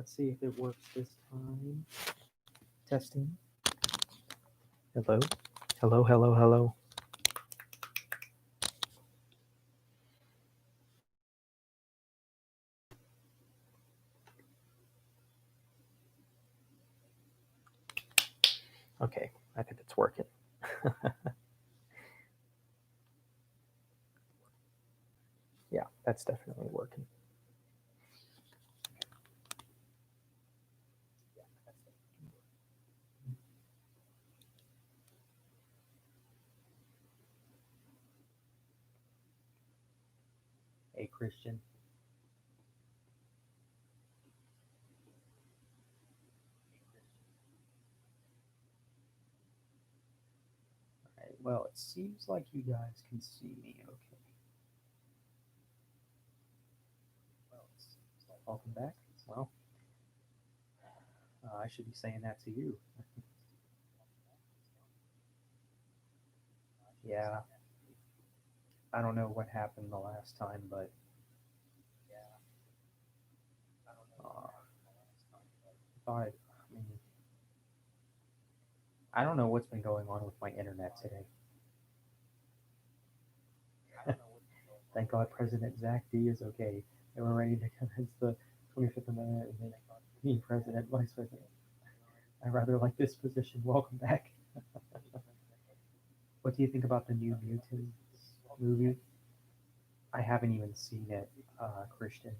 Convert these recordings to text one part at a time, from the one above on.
Let's see if it works this time. Testing. Hello? Hello, hello, hello. Okay, I think it's working. Yeah, that's definitely working. Hey, Christian. All right, well, it seems like you guys can see me okay. Welcome back. Well, I should be saying that to you. Yeah, I don't know what happened the last time, but I mean, I don't know what's been going on with my internet today. Thank God President Zach D is okay. They were ready to commence the 25th Amendment and then me, President, Vice President. I rather like this position. Welcome back. What do you think about the New Mutants movie? I haven't even seen it, Christian.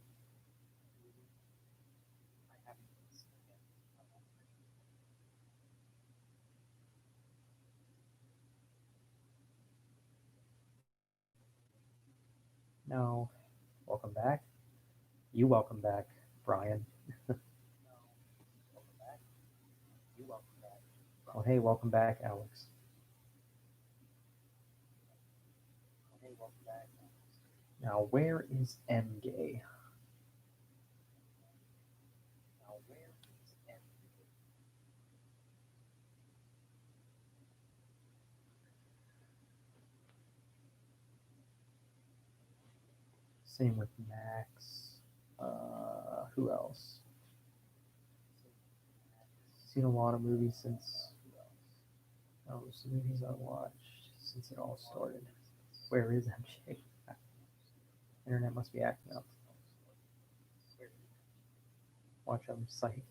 No. Welcome back. You welcome back, Brian. Well, hey, welcome back, Alex. Now, where is MJ? Same with Max. Who else? Seen a lot of movies since the movies I watched since it all started. Where is MJ? Internet must be acting up. Watch I'm psyched.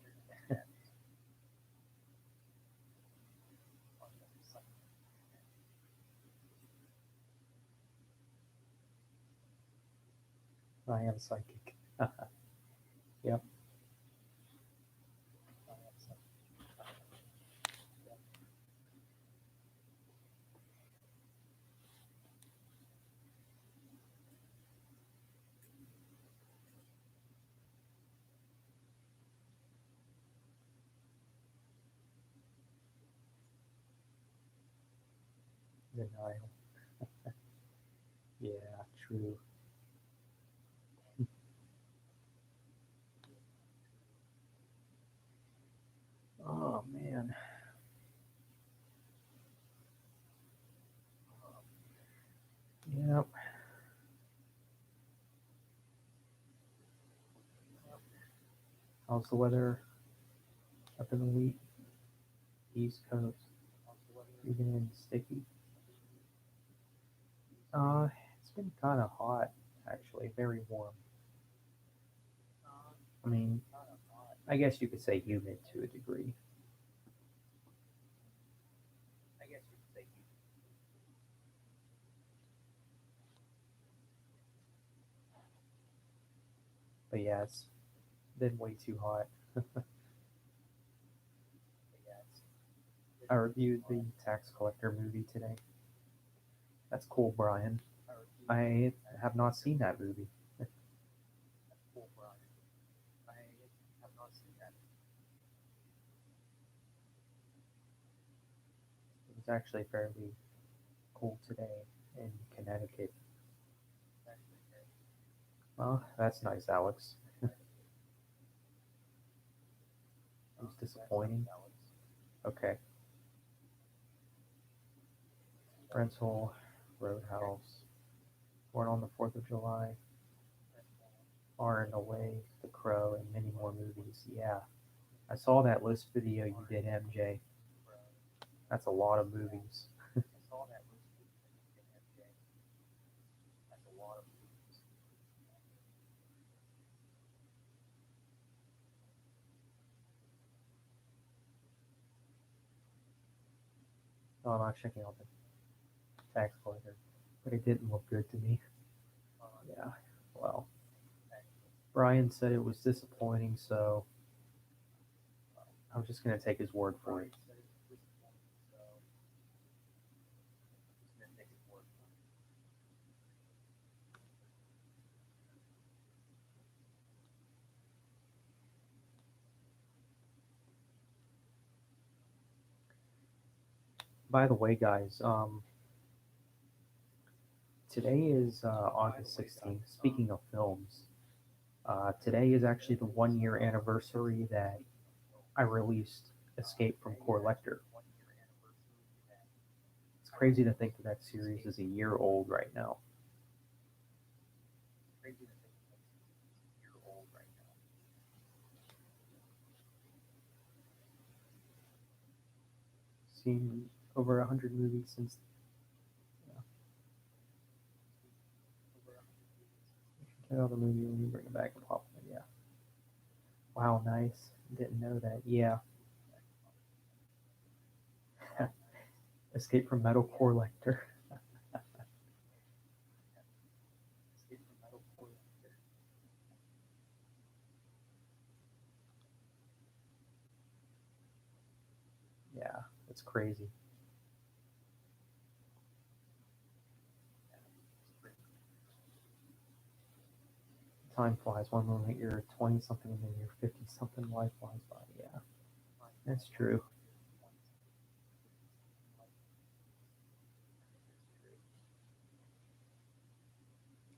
I am psychic. Yep. Denial. Yeah, true. Oh man. Yep. How's the weather up in the East Coast? Even in sticky? It's been kind of hot, actually. Very warm. I mean, I guess you could say humid to a degree. But yeah, it's been way too hot. I reviewed the Tax Collector movie today. That's cool, Brian. I have not seen that movie. It was actually fairly cool today in Connecticut. Well, that's nice, Alex. It was disappointing. Okay. Rental, Roadhouse, Born on the 4th of July. Far and Away, The Crow, and many more movies. Yeah, I saw that list video you did, MJ. That's a lot of movies. Oh, I'm not checking out the tax collector, but it didn't look good to me. Yeah, well, Brian said it was disappointing, so I'm just gonna take his word for it. By the way, guys, today is August 16th. Speaking of films, today is actually the 1 year anniversary that I released Escape from Core. It's crazy to think that that series is a year old right now. Seen over 100 movies since. Yeah, check out the movie when you bring it back and pop it. Yeah. Wow, nice. Didn't know that. Yeah. Escape from Metal Core Lector. Yeah, it's crazy. Time flies. One moment you're 20 something and then you're 50 something. Life flies by. Yeah, that's true.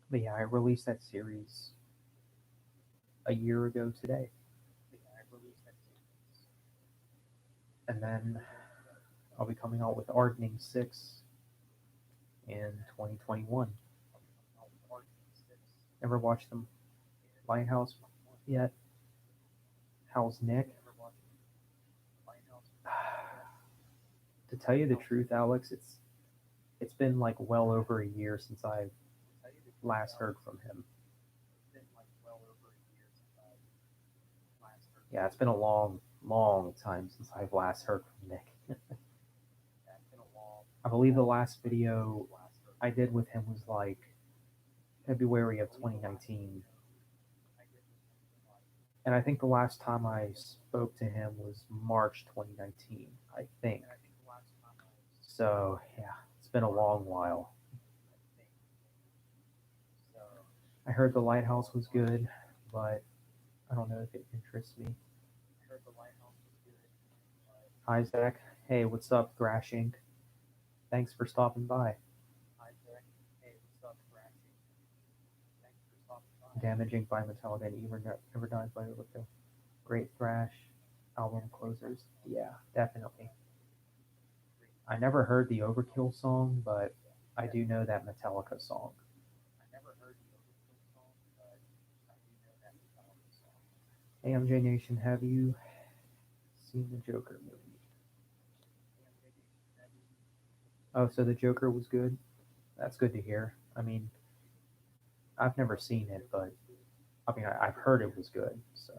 But yeah, I released that series a year ago today. And then I'll be coming out with Ardening 6 in 2021. Ever watched the Lighthouse yet? How's Nick? To tell you the truth, Alex, it's been like well over a year since I last heard from him. Yeah, it's been a long, long time since I've last heard from Nick. I believe the last video I did with him was like February of 2019. And I think the last time I spoke to him was March 2019, I think. So, yeah, it's been a long while. I heard The Lighthouse was good, but I don't know if it interests me. Hi, Zach. Hey, what's up, Thrashing? Thanks for stopping by. Damaging by Metallica and Ever Dies by Overkill. Great thrash album closers. Yeah, definitely. I never heard the Overkill song, but I do know that Metallica song. AMJ Nation, have you seen the Joker movie? Oh, so the Joker was good? That's good to hear. I mean, I've never seen it, but I mean, I've heard it was good. So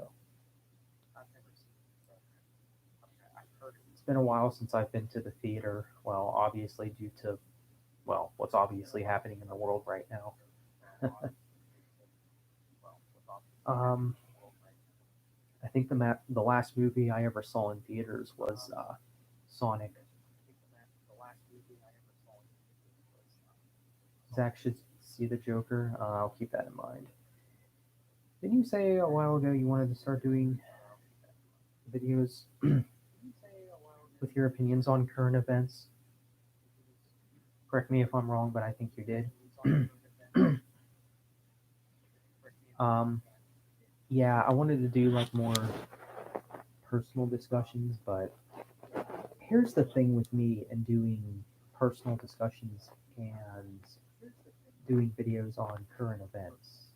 it's been a while since I've been to the theater. Well, obviously, due to, well, what's obviously happening in the world right now. um, I think the last movie I ever saw in theaters was Sonic. Zach should see the Joker. I'll keep that in mind. Didn't you say a while ago you wanted to start doing videos with your opinions on current events? Correct me if I'm wrong, but I think you did. um, yeah, I wanted to do like more personal discussions, but here's the thing with me and doing personal discussions and doing videos on current events.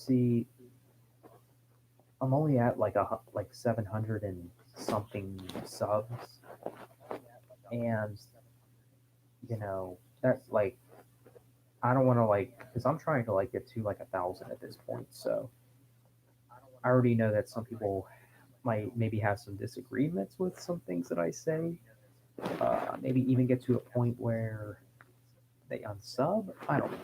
See, I'm only at like 700 and something subs, and that's like I don't want to like because I'm trying to like get to like 1,000 at this point. So I already know that some people might maybe have some disagreements with some things that I say. Maybe even get to a point where they unsub. I don't know.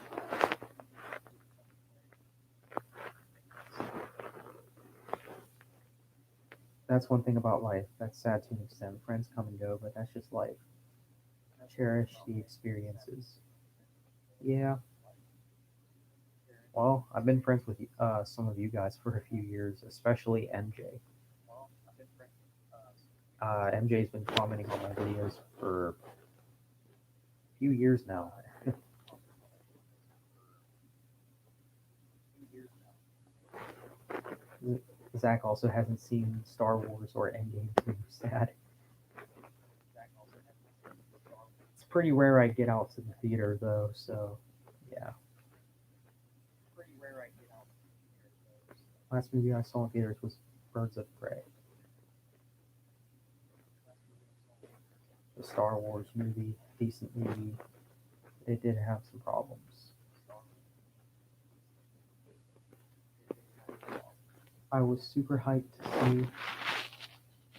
That's one thing about life. That's sad to an extent. Friends come and go, but that's just life. Cherish the experiences. Yeah. Well, I've been friends with some of you guys for a few years, especially MJ. MJ's been commenting on my videos for a few years now. Zach also hasn't seen Star Wars or Endgame too. Sad. It's pretty rare I get out to the theater though, so yeah. Last movie I saw in theaters was Birds of Prey, the Star Wars movie, decent movie. It did have some problems. I was super hyped to see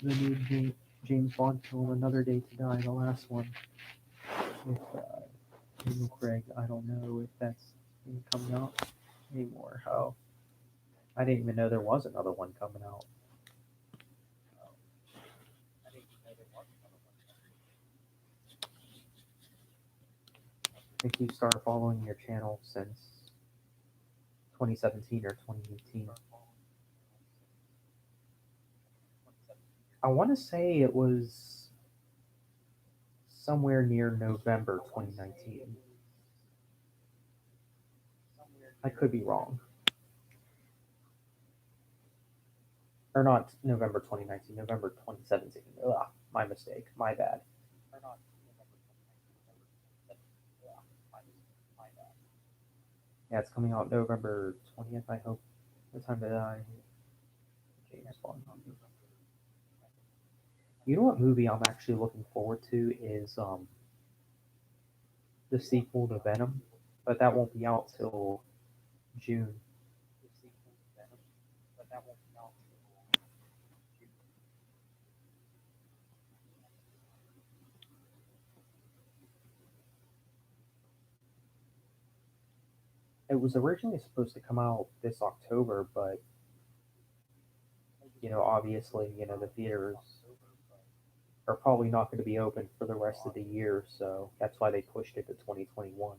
the new James Bond film, Another Day to Die, the last one with Daniel Craig. I don't know if that's coming out anymore. Oh, I didn't even know there was another one coming out. I think you started following your channel since 2017 or 2018. I want to say it was somewhere near November 2019. I could be wrong. Or not November 2019, November 2017. Ugh, my mistake. My bad. Yeah, it's coming out November 20th, I hope. The time that I James Bond movie. You know what movie I'm actually looking forward to is the sequel to Venom, but that won't be out till June. It was originally supposed to come out this October, but obviously, the theaters are probably not going to be open for the rest of the year, so that's why they pushed it to 2021.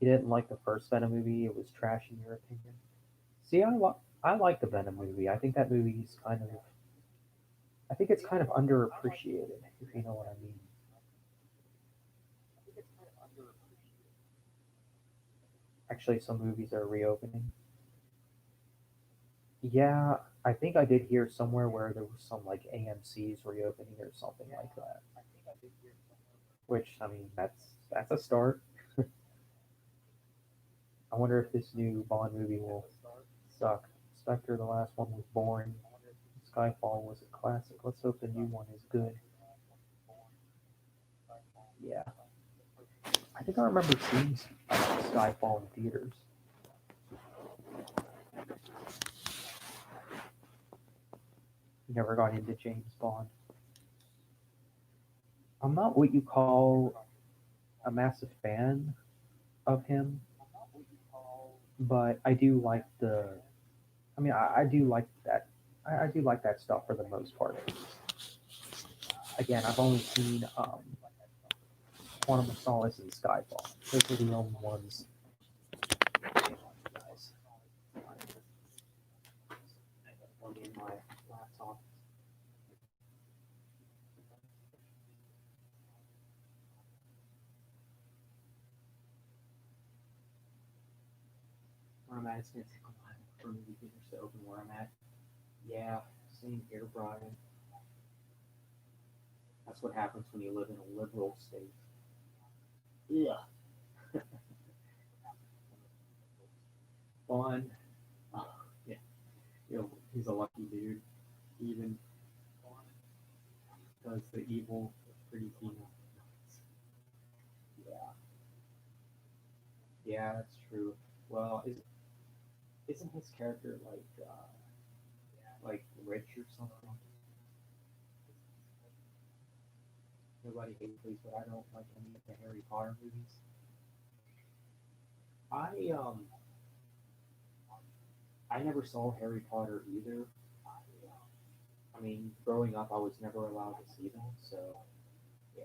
You didn't like the first Venom movie? It was trash in your opinion. See, I like the Venom movie. I think that movie's I think it's kind of underappreciated, if you know what I mean. Actually, some movies are reopening. Yeah, I think I did hear somewhere where there was some like AMC's reopening or something like that. Which I mean, that's a start. I wonder if this new Bond movie will suck. Spectre, the last one was boring. Skyfall was a classic. Let's hope the new one is good. Yeah, I think I remember seeing Skyfall in theaters. Never got into James Bond. I'm not what you call a massive fan of him, but I do like the. I mean, I do like that. I do like that stuff for the most part. Again, I've only seen Quantum of Solace and Skyfall. Those are the only ones. Guys, plug in my laptop. Where I'm at, it's gonna take a while for movie theaters to open where I'm at. Yeah, same here, Brian. That's what happens when you live in a liberal state. Yeah. Bond. Oh, yeah. He's a lucky dude. He even does the evil pretty keen. Yeah. Yeah, that's true. Well, isn't his character like rich or something? Nobody hates these, but I don't like any of the Harry Potter movies. I um I never saw Harry Potter either. I mean, growing up, I was never allowed to see them, so yeah.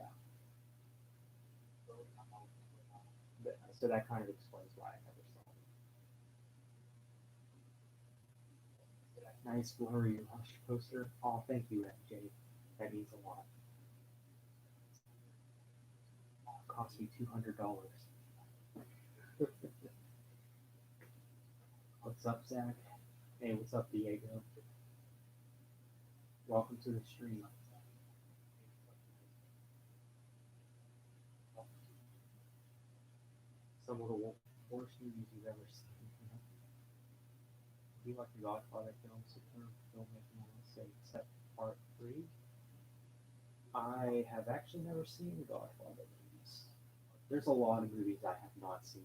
So that kind of explains why I never saw them. Nice blurry Rush poster. Oh, thank you, MJ. That means a lot. Cost me $200. What's up, Zach? Hey, what's up, Diego? Welcome to the stream. Some of the worst movies you've ever seen. Do you like the Godfather films? Superb filmmaking, I would say, except part three. I have actually never seen the Godfather movies. There's a lot of movies I have not seen.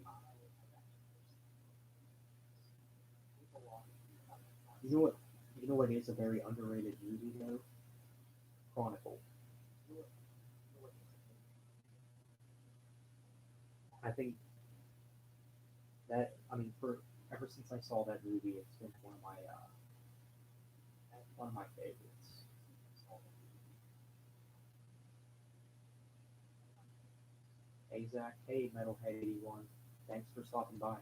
You know what? You know what is a very underrated movie though? Chronicle. I think that I mean for ever since I saw that movie, it's been one of my favorites. Hey Zach, hey Metalhead81, thanks for stopping by.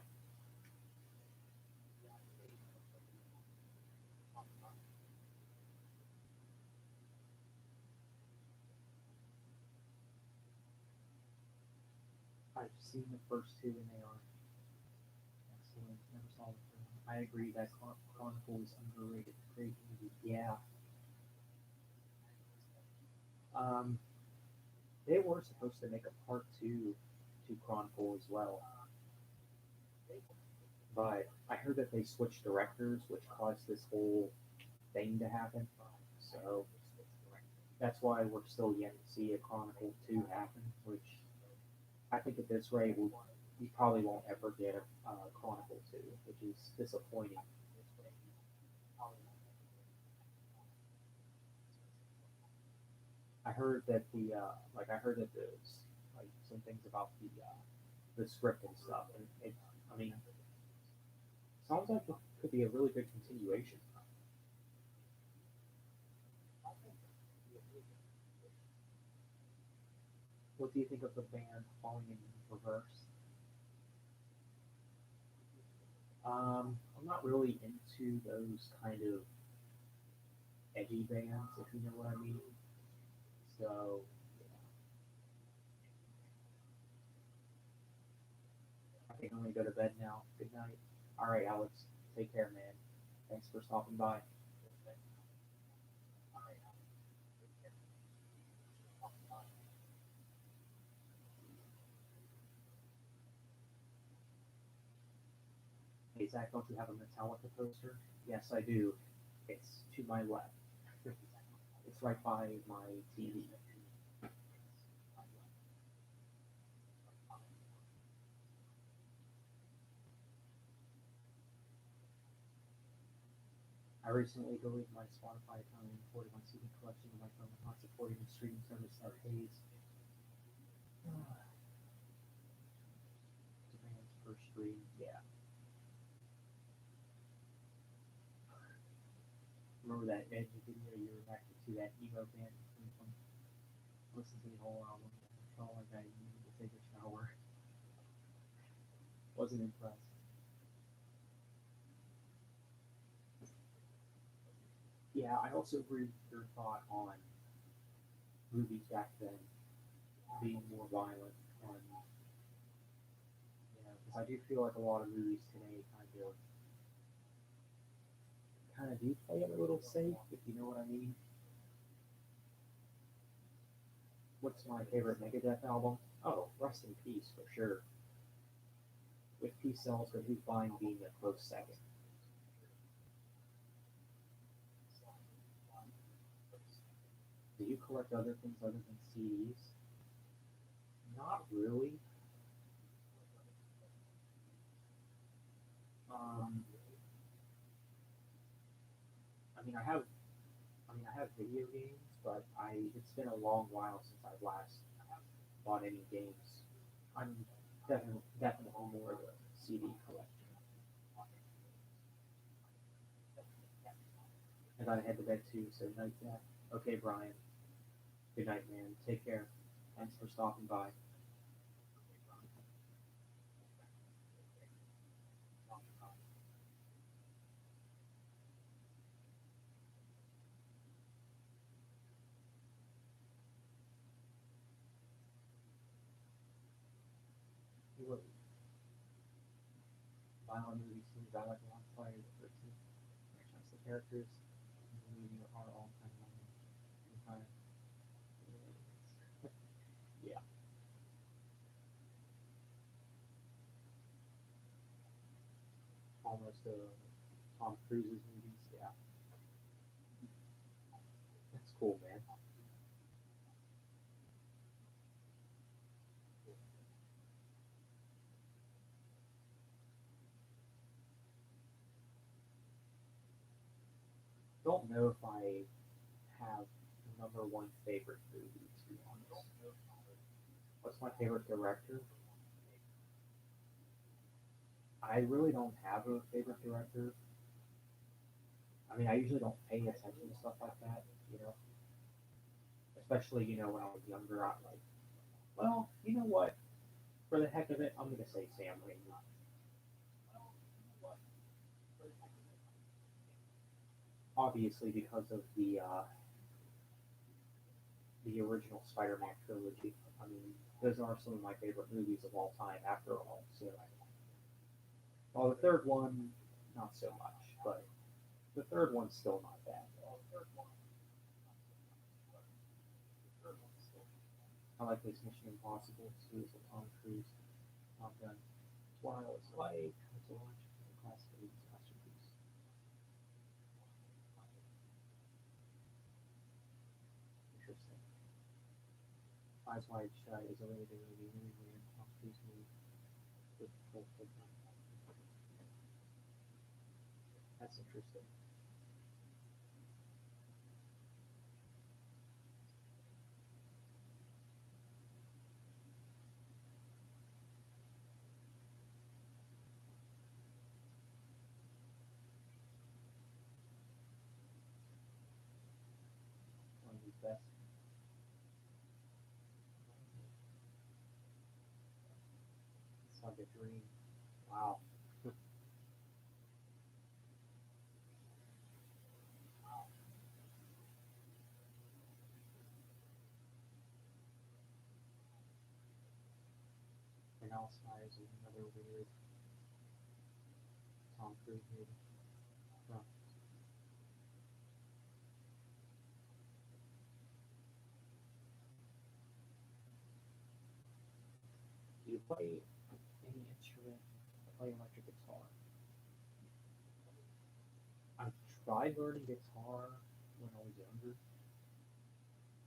I've seen the first two and they are excellent. Never saw the third one. I agree that Chronicle is underrated. Great movie. Yeah. Um, they were supposed to make a part two to Chronicle as well, but I heard that they switched directors, which caused this whole thing to happen. So that's why we're still yet to see a Chronicle 2 happen, which I think at this rate we probably won't ever get a Chronicle 2, which is disappointing. I heard that I heard that there's like some things about the script and stuff, and it I mean sounds like it could be a really good continuation. What do you think of the band Falling in Reverse? I'm not really into those kind of edgy bands, if you know what I mean. So I think I'm gonna go to bed now. Good night. All right, Alex. Take care, man. Thanks for stopping by. Hey Zach, don't you have a Metallica poster? Yes, I do. It's to my left. It's right by my TV. I recently deleted my Spotify account and imported my CD collection to my phone, not supporting the streaming service that pays demands per stream. Yeah, remember that Edge video you reacted to that emo band? Listen to the whole album. I felt like I needed to take a shower. Wasn't impressed. Yeah, I also agree with your thought on movies back then being more violent, and because I do feel like a lot of movies today kind of do play it a little safe, if you know what I mean. What's my favorite Megadeth album? Oh, Rust in Peace for sure. With Peace Sells for Who's Buying being a close second. Do you collect other things other than CDs? Not really. Um, I mean, I have. I mean, I have video games, but I. It's been a long while since I've last bought any games. I'm definitely more of a CD collector. I gotta head to bed too, so night, Jack. Okay, Brian. Good night, man. Take care. Thanks for stopping by. What violent movie scenes I like a lot. Friday the 13th. Franchise the characters. The movie are all kind of kind of yeah, almost Tom Cruise's movies. Yeah, that's cool, man. Don't know if I have number one favorite movie to be honest. What's my favorite director? I really don't have a favorite director. I mean, I usually don't pay attention to stuff like that, you know. Especially, when I was younger, I like, well, you know what? For the heck of it, I'm gonna say Sam Raimi. Obviously, because of the original Spider-Man trilogy. I mean, those are some of my favorite movies of all time. After all, so well, the third one, not so much, but the third one's still not bad. I like this Mission Impossible 2 with Tom Cruise, Top Gun. While it's like it's a launch a classic 80s masterpiece. Interesting. Eyes Wide Shut is a really good movie, really weird Tom Cruise movie with Nicole Kidman. That's interesting. One of his best. It's like a dream. Wow. And Alzheimer's is another weird Tom Cruise movie. Huh. Do you play any instrument? I play electric guitar. I tried learning guitar when I was younger,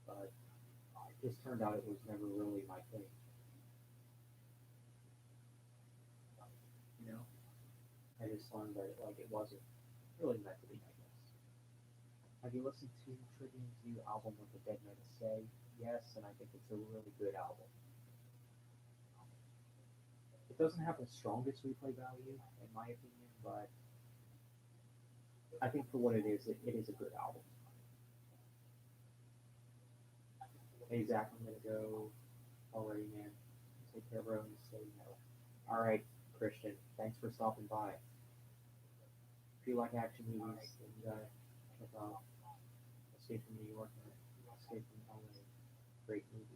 but it just turned out it was never really my thing. You know, I just learned that it wasn't really meant to be. I guess. Have you listened to Trivium's new album with the Dead Men Say? Yes, and I think it's a really good album. It doesn't have the strongest replay value, in my opinion, but I think for what it is a good album. Hey Zach, I'm gonna go already, man. Take care, bro, and stay metal. All right, Christian. Thanks for stopping by. If you like action movies, then you gotta check out Escape from New York and Escape from LA. Great movies.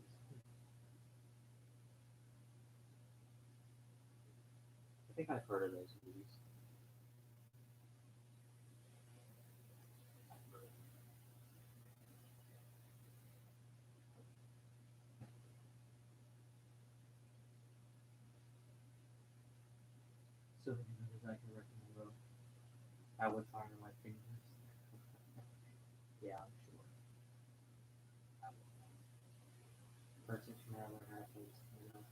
I think I've heard of those movies. I can recommend though. That would tire my fingers. Yeah, I'm sure. Person from Maryland Rapids, you know.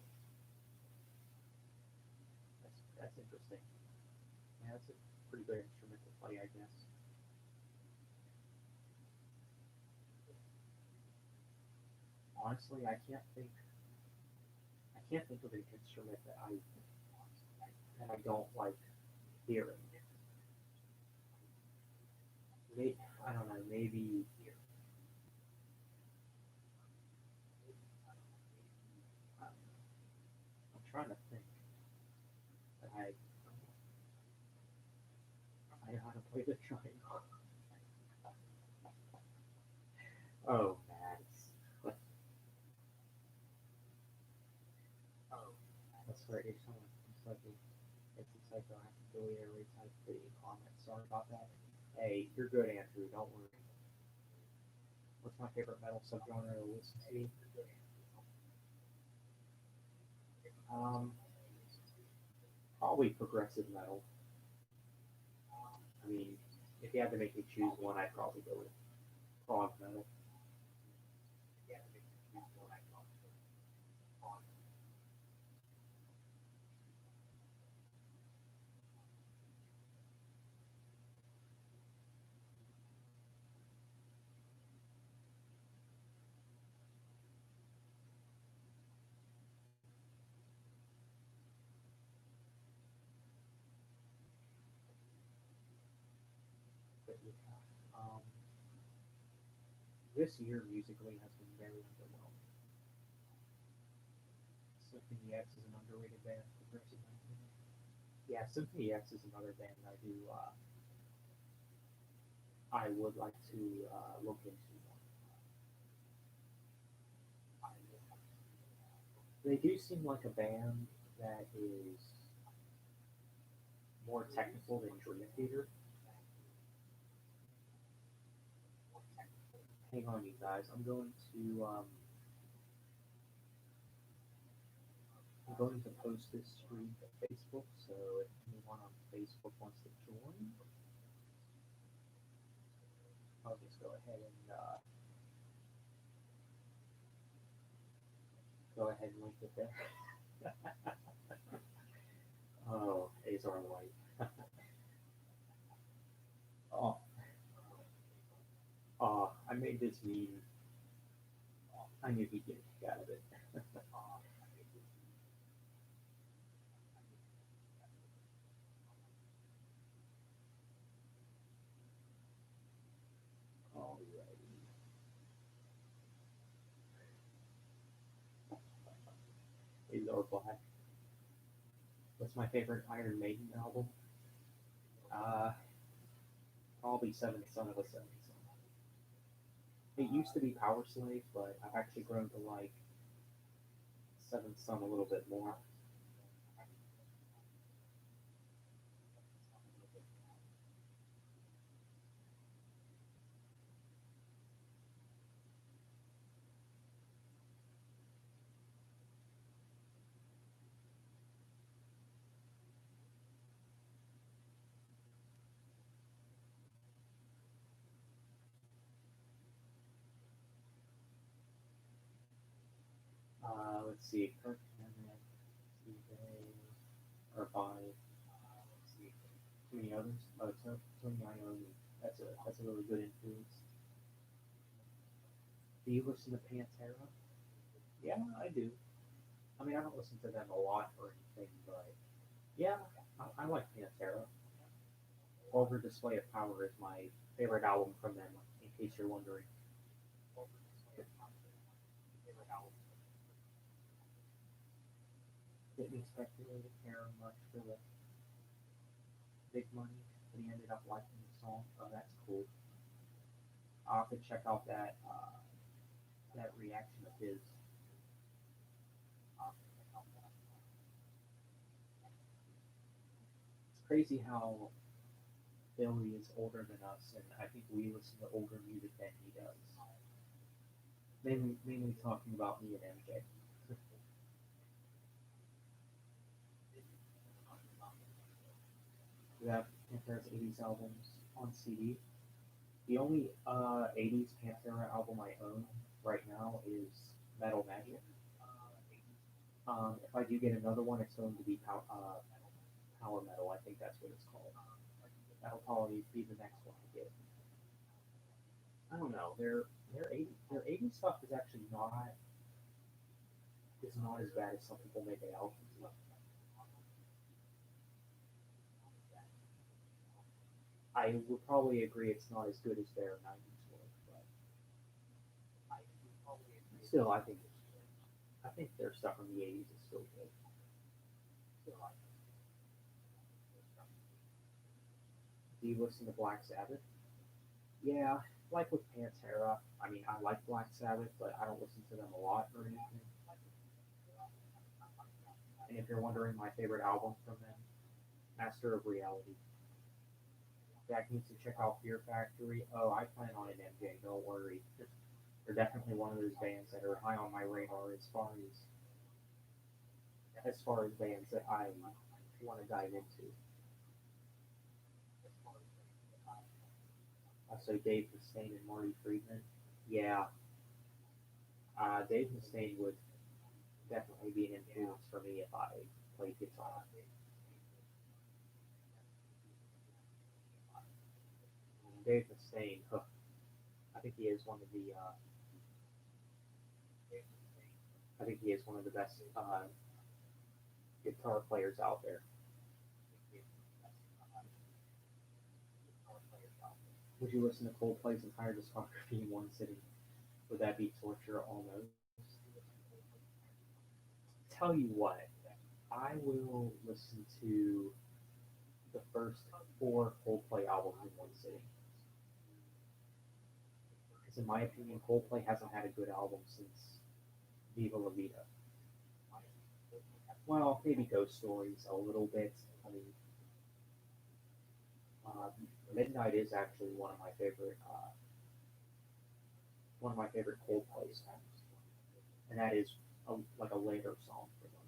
That's interesting. Yeah, that's a pretty good instrument to play, I guess. Honestly, I can't think of an instrument that I don't like hearing. Maybe, I don't know, maybe I'm trying to think that I know how to play the triangle. Oh, Mads. That's right. It's like it's a typo. I have to delete or retype the comment. Sorry about that. Hey, you're good, Andrew. Don't worry. What's my favorite metal subgenre to listen to? Um, Probably progressive metal. I mean, if you had to make me choose one, I'd probably go with prog metal. But yeah, this year musically has been very underwhelming. Symphony X is an underrated band. Progressive metal. Yeah, Symphony X is another band I do. I would like to look into more. They do seem like a band that is more technical than Dream Theater. Hang on, you guys. I'm going to post this stream to Facebook. So if anyone on Facebook wants to join, I'll just go ahead and link it there. Oh, Azar White. Oh, I made this meme. I knew he'd get a kick out of it. Alrighty. Azar Black. What's my favorite Iron Maiden album? Uh, Probably Seventh Son of a Seventh Son. It used to be Power Slave, but I've actually grown to like Seventh Son a little bit more. Let's see, Kirk Hammett, Steve or by too many others. Oh, Tony Iommi. That's a really good influence. Do you listen to Pantera? Yeah, I do. I mean, I don't listen to them a lot or anything, but yeah, I like Pantera. Vulgar Display of Power is my favorite album from them, in case you're wondering. Didn't expect really to care much for the big money, but he ended up liking the song. Oh, that's cool. I'll have to check out that reaction of his. It's crazy how Billy is older than us, and I think we listen to older music than he does. Mainly talking about me and MJ. We have Pantera's 80s albums on CD. The only 80s Pantera album I own right now is Metal Magic. If I do get another one, it's going to be Power Metal. I think that's what it's called. That'll probably be the next one I get. I don't know. Their 80s stuff is actually not as bad as some people make it out to be. I would probably agree it's not as good as their 90s work, but still, I think their stuff from the 80s is still good. Do you listen to Black Sabbath? Yeah, like with Pantera. I mean, I like Black Sabbath, but I don't listen to them a lot or anything. And if you're wondering my favorite album from them, Master of Reality. Jack needs to check out Fear Factory. Oh, I plan on an MJ. Don't worry. They're definitely one of those bands that are high on my radar as far as bands that I want to dive into. So Dave Mustaine and Marty Friedman. Yeah, Dave Mustaine would definitely be an influence for me if I played guitar. Dave Mustaine, huh, I think he is one of the I think he is one of the best guitar players out there. Would you listen to Coldplay's entire discography in one sitting? Would that be torture almost? Tell you what, I will listen to the first four Coldplay albums in one sitting. Because in my opinion, Coldplay hasn't had a good album since Viva La Vida. Well, maybe Ghost Stories a little bit. I mean, uh, Midnight is actually one of my favorite Coldplay songs, and that is like a later song for them.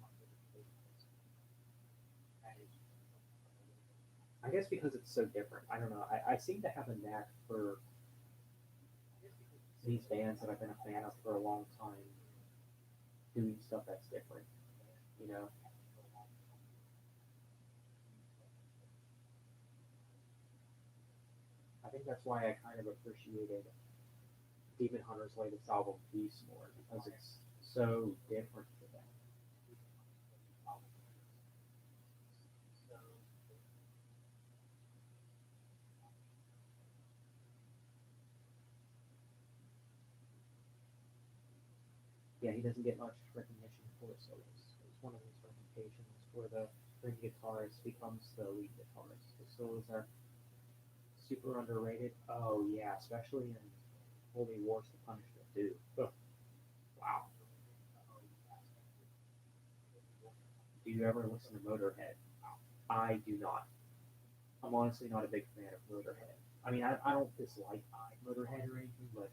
I guess because it's so different. I don't know. I seem to have a knack for these bands that I've been a fan of for a long time doing stuff that's different. You know, I think that's why I kind of appreciated Demon Hunter's latest album, Peace, more because it's so different for them. Yeah, he doesn't get much recognition for solos. It's one of his reputations where the string guitarist becomes the lead guitarist. The solos are super underrated. Oh yeah, especially in Holy Wars: The Punishment too. Ugh, wow. Do you ever listen to Motorhead? I do not. I'm honestly not a big fan of Motorhead. I mean, I don't dislike Motorhead or anything, but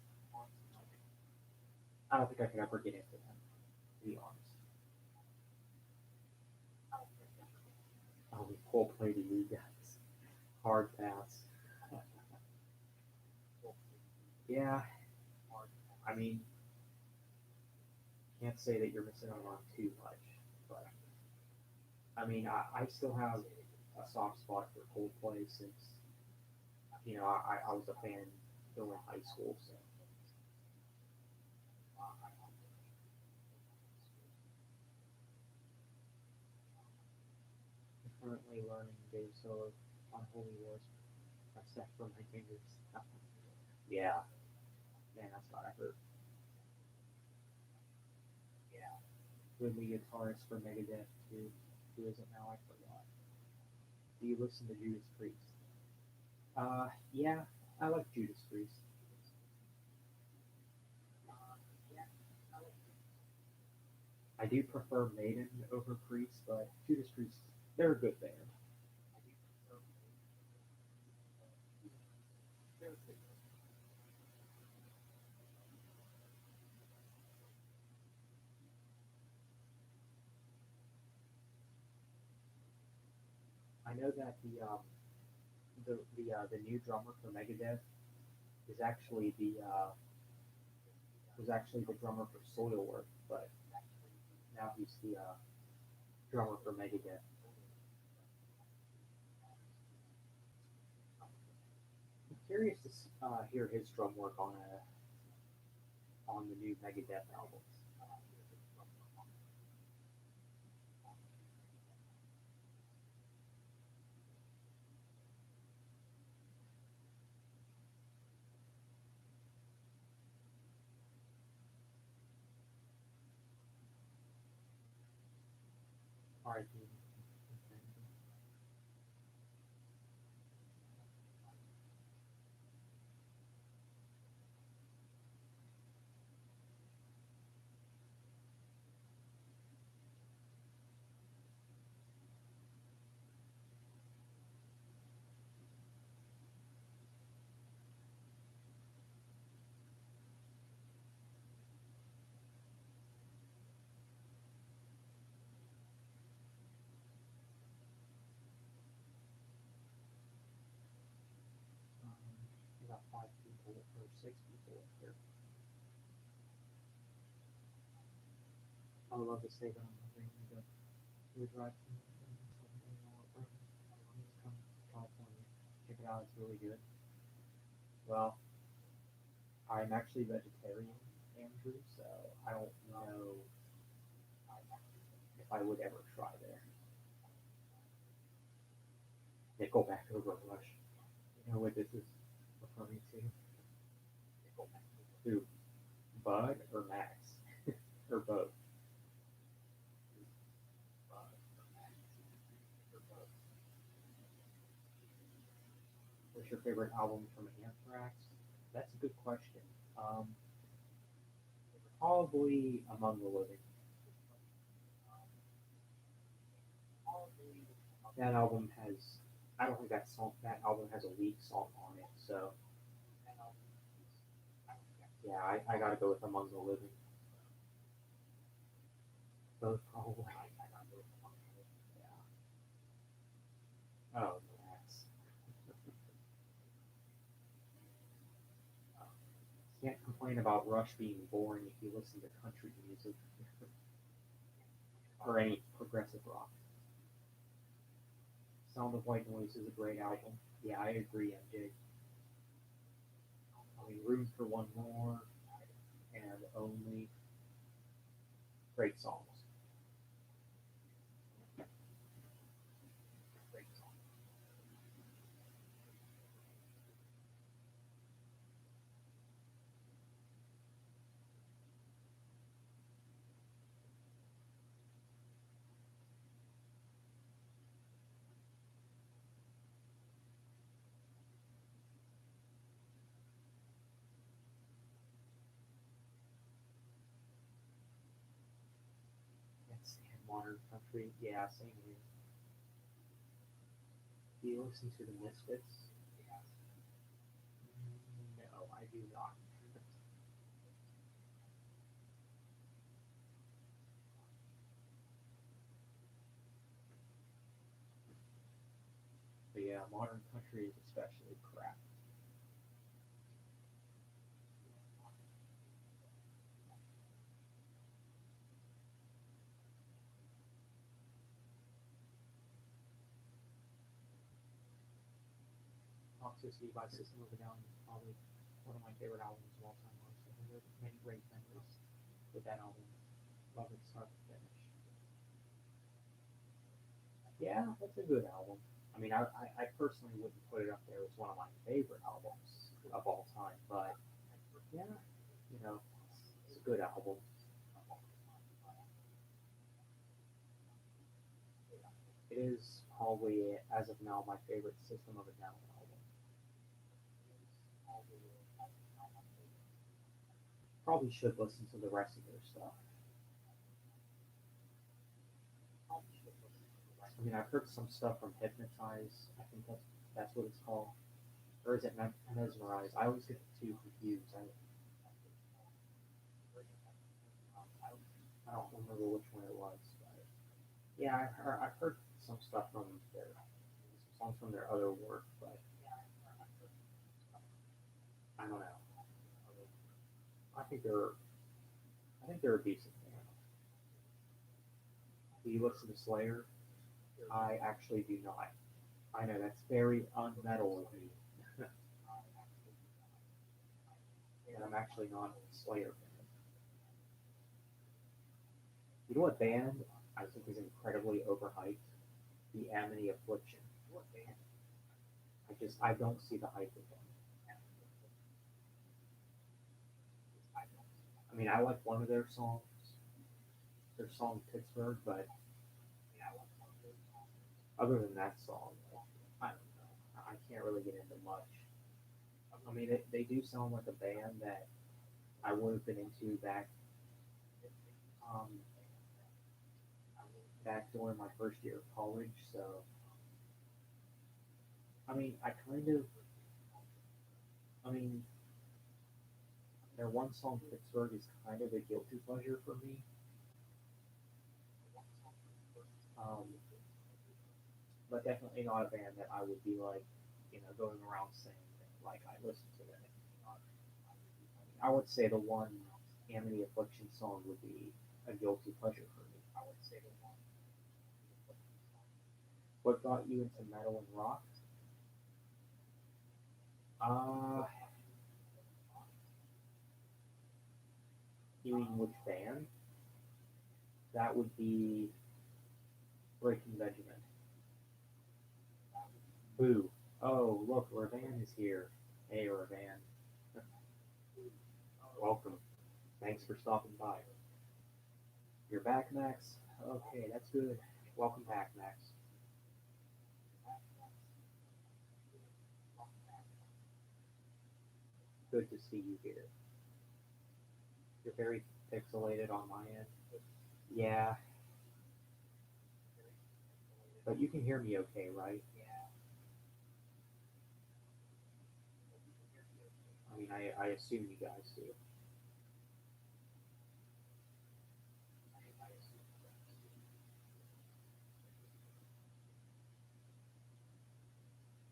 I don't think I could ever get into them, to be honest. Oh, Coldplay to you guys. Hard pass. Yeah, I mean, can't say that you're missing out on too much, but I mean, I still have a soft spot for Coldplay since I was a fan during high school. So I'm currently learning Dave Solo on Holy Wars. I step from my fingers. Yeah, man, that's gotta hurt. Good lead guitarist for Megadeth too. Who is it now? I forgot. Do you listen to Judas Priest? Yeah, I like Judas Priest. I do prefer Maiden over Priest, but Judas Priest, they're a good band. I know that the The new drummer for Megadeth is actually the was actually the drummer for Soilwork, but now he's the drummer for Megadeth. I'm curious to hear his drum work on the new Megadeth albums. R.I.P. We got 5 people or 6 people up here. I would love to say that I'm moving to the drive to come to California. Check it out, it's really good. Well, I'm actually vegetarian, Andrew, so I don't know if I would ever try there. Nickelback over Rush. You know what this is referring to? Who? Bud or Max? Or both? What's your favorite album from Anthrax? That's a good question. Um, Probably Among the Living. That album has, I don't think that album has a weak song on it. So yeah, I gotta go with Among the Living. Both probably. Yeah. Oh, Max. Can't complain about Rush being boring if you listen to country music or any progressive rock. Sound of White Noise is a great album. Yeah, I agree, MJ. I mean, Room for One More and Only great songs. Great songs. Can't stand modern country. Yeah, same here. Do you listen to the Misfits? No, I do not. But yeah, modern country is especially crap. Toxicity by System of a Down is probably one of my favorite albums of all time. Honestly, there are many great memories with that album. Love it start to finish. Yeah, that's a good album. I mean, I personally wouldn't put it up there as one of my favorite albums of all time, but yeah, you know, it's a good album. It is probably, as of now, my favorite System of a Down album. Probably should listen to the rest of their stuff. I mean, I've heard some stuff from Hypnotize. I think that's what it's called, or is it Mesmerize? I always get the two confused. I don't remember which one it was. But yeah, I've heard some stuff from their some songs from their other work, but I don't know. I think they're I think they're a decent band. Do you listen to Slayer? I actually do not. I know that's very unmetal of me, and I'm actually not a Slayer fan. You know what band I think is incredibly overhyped? The Amity Affliction. I don't see the hype with them. I mean, I like one of their song Pittsburgh, but other than that song, like, I don't know. I can't really get into much. I mean, they do sound like a band that I would have been into um, back during my first year of college. So, I mean, I mean, their one song Pittsburgh is kind of a guilty pleasure for me. Um, but definitely not a band that I would be like, going around saying that like I listen to them. I would say the one Amity Affliction song would be a guilty pleasure for me. I would say the one. What got you into metal and rock? Uh, you mean which band? That would be Breaking Benjamin. Boo. Oh, look, Ravan is here. Hey, Ravan. Welcome. Thanks for stopping by. You're back, Max? Okay, that's good. Welcome back, Max. Good to see you here. You're very pixelated on my end. Yeah, but you can hear me okay, right? I mean, I assume you guys do.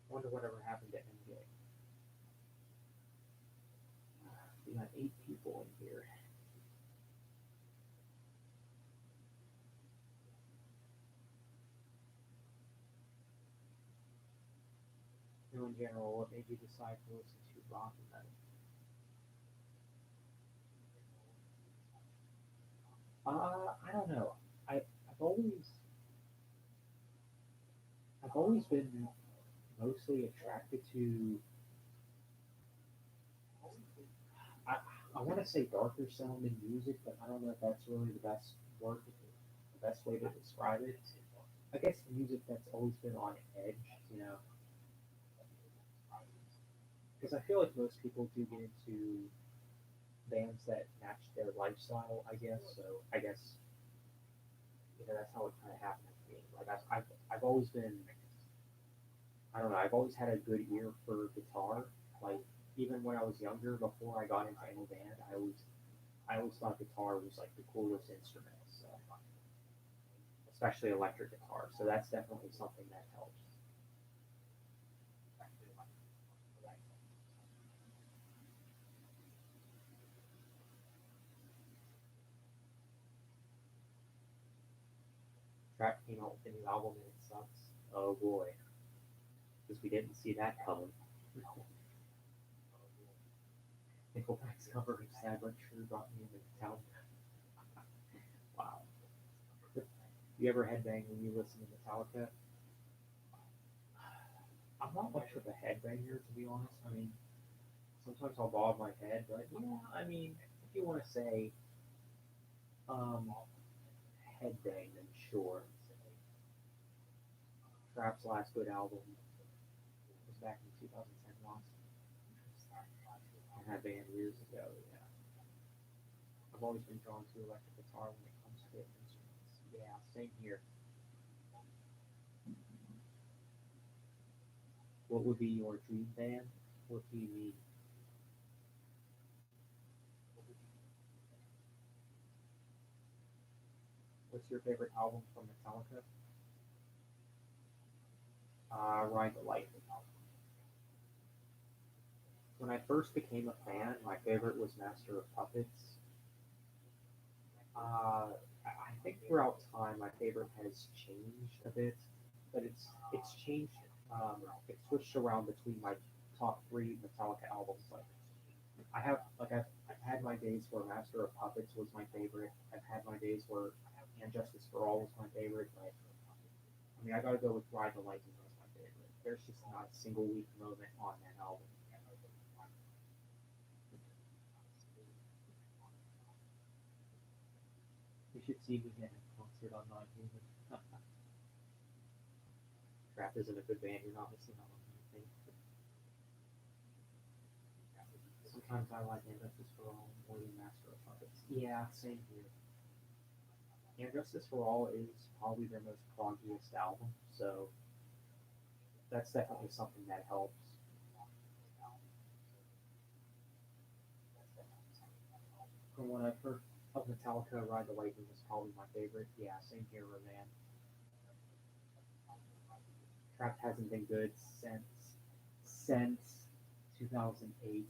Wonder whatever happened to MJ. We got 8 people in here. You in general, what made you decide to listen to rock and metal? I don't know. I I've always been mostly attracted to I I want to say darker sounding music, but I don't know if that's really the best word, the best way to describe it. I guess music that's always been on edge, because I feel like most people do get into bands that match their lifestyle. I guess so. I guess that's how it kind of happened to me. Like I've always been I don't know. I've always had a good ear for guitar. Like even when I was younger, before I got into any band, I always thought guitar was like the coolest instrument. So, especially electric guitar. So that's definitely something that helps. Track came out with a new album and it sucks. Oh boy, because we didn't see that coming. Nickelback's cover of Sad But True brought me into town. Wow. You ever headbang when you listen to Metallica? I'm not much of a headbanger, to be honest. I mean, sometimes I'll bob my head, but yeah, I mean, if you want to say um, headbang, then sure. Trap's last good album was back in 2010 once. I had band years ago, yeah. I've always been drawn to electric guitar when it comes to instruments. Yeah, same here. What would be your dream band? What do you mean? What's your favorite album from Metallica? Ride the Lightning. When I first became a fan, my favorite was Master of Puppets. I think throughout time my favorite has changed a bit, but it's changed. It's switched around between my top three Metallica albums. Like I've had my days where Master of Puppets was my favorite. I've had my days where And Justice for All was my favorite. But I mean, I gotta go with Ride the Lightning as my favorite. There's just not a single weak moment on that album. You should see me at a concert on Nine Human. Trap isn't a good band. You're not missing out on anything. Sometimes I like And Justice for All more than Master of Puppets. Yeah, same here. And Justice for All is probably their most proggiest album, so that's definitely something that helps. From what I've heard of Metallica, Ride the Lightning is probably my favorite. Yeah, same here, man. Trapped hasn't been good since 2008.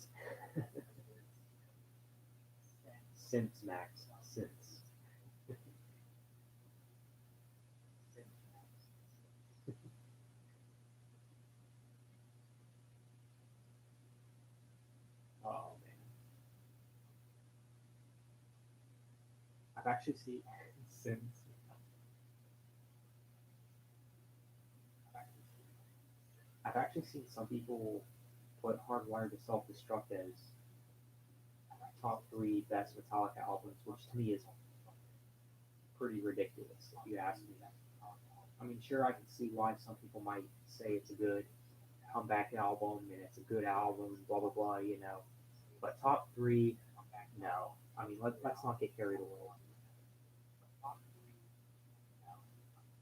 Since Max, since. Oh man, I've actually seen since. I've actually seen some people put Hardwired to Self Destruct as top three best Metallica albums, which to me is pretty ridiculous if you ask me. I mean, sure, I can see why some people might say it's a good comeback album and it's a good album, blah blah blah, you know. But top three, no. I mean, let's not get carried away.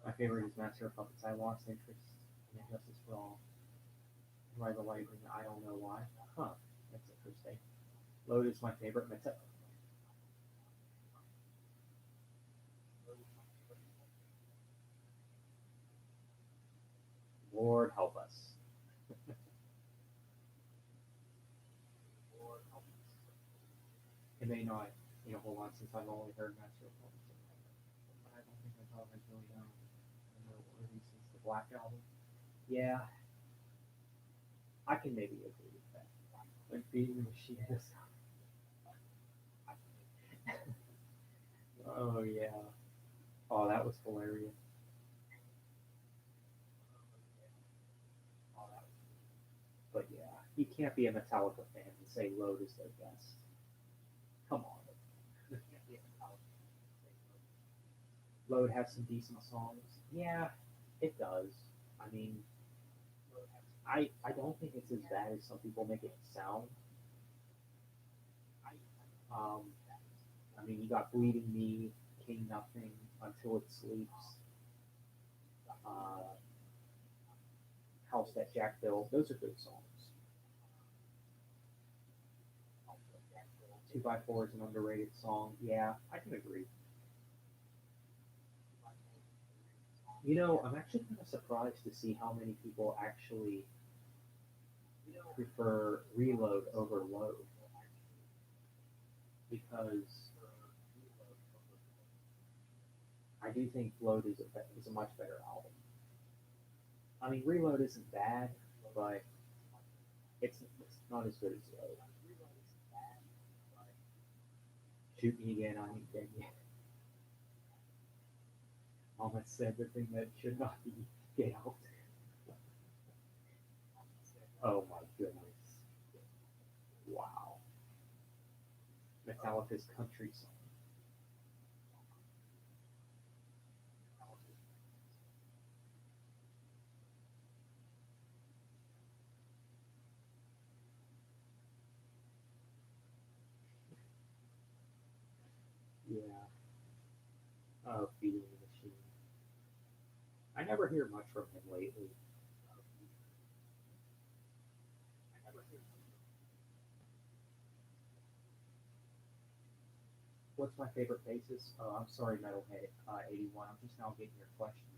My favorite is Master of Puppets. I lost interest in Injustice for All. Ride the Lightning, I don't know why. Huh, that's interesting. Load is my favorite. Lord help us. It may not, hold on, since I've only heard Master of Puppets. But I don't think I've really known. I know Worthy since the Black Album. Yeah, I can maybe agree with that. Like beating the machine is. Oh yeah. Oh, that was hilarious. But yeah, you can't be a Metallica fan and say Load is their best. Come on. Load has some decent songs. Yeah, it does. I mean, I don't think it's as bad as some people make it sound. Um, I mean, you got Bleeding Me, King Nothing, Until It Sleeps, uh, House That Jack Built. Those are good songs. Two by Four is an underrated song. Yeah, I can agree. I'm actually kind of surprised to see how many people actually prefer Reload over Load because I do think Load is a much better album. I mean, Reload isn't bad, but it's not as good as Load. Shoot me again, I ain't dead yet. Almost said the thing that should not be get out. Oh my goodness! Wow, Metallica's country song. Yeah, Feeding the Machine. I never hear much from him lately. What's my favorite bassist? I'm sorry, Metalhead 81. I'm just now getting your question.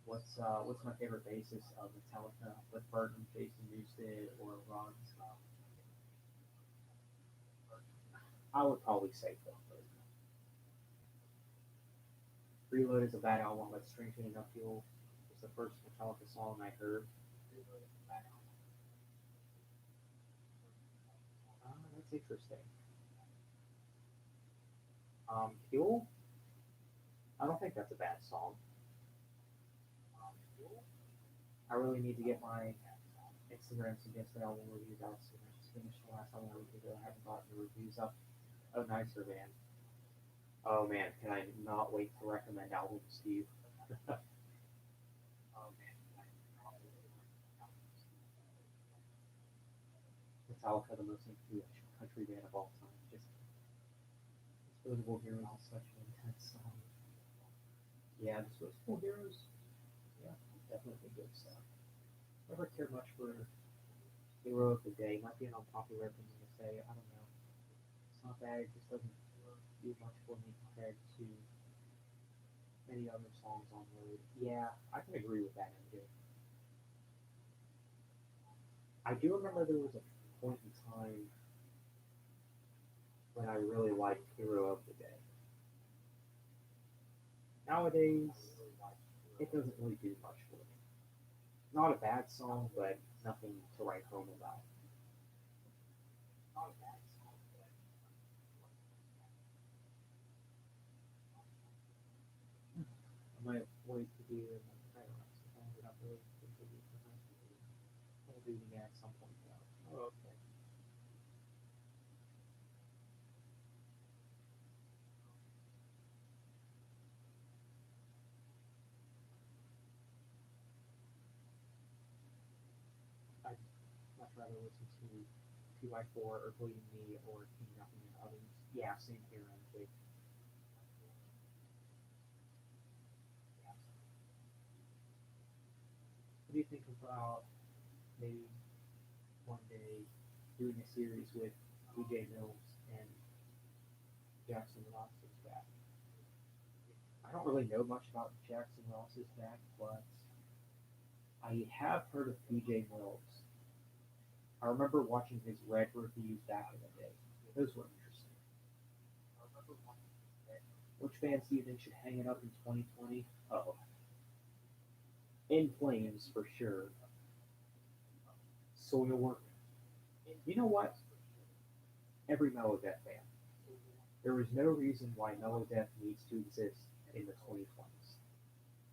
What's my favorite bassist of Metallica? Cliff Burton, Jason Newsted, or Ron? I would probably say Cliff Burton. Reload is a bad album, but strangely enough, Fuel was the first Metallica song I heard. That's interesting. Fuel? I don't think that's a bad song. I really need to get my Instagram suggested album reviews out soon. I just finished the last album a week ago. I haven't gotten the reviews up. Oh, Nicer Band. Oh man, can I not wait to recommend albums to you? Metallica, the most influential country band of all time. Just Disposable Heroes is such an intense song. Yeah, Disposable Heroes. Yeah, definitely good stuff. Never cared much for Hero of the Day. Might be an unpopular thing to say. I don't know. It's not bad. It just doesn't do much for me compared to many other songs on Road. Yeah, I can agree with that, MJ. I do remember there was a point in time when I really liked Hero of the Day. Nowadays, it doesn't really do much for me. Not a bad song, but nothing to write home about. I might wait to do it. I don't know. Sometimes I don't really think of it. We'll do the at some point though. Oh, okay. I'd much rather listen to 2 by 4 or Bleeding Me or King Nothing and Others. Yeah, same here, MJ. What do you think about maybe one day doing a series with DJ Mills and Jackson Ross's back? I don't really know much about Jackson Ross's back, but I have heard of DJ Mills. I remember watching his Red reviews back in the day. Those were interesting. Which bands do you think should hang it up in 2020? Oh, In Flames for sure. Soilwork. You know what? Every Melodeath band. There is no reason why Melodeath needs to exist in the 2020s.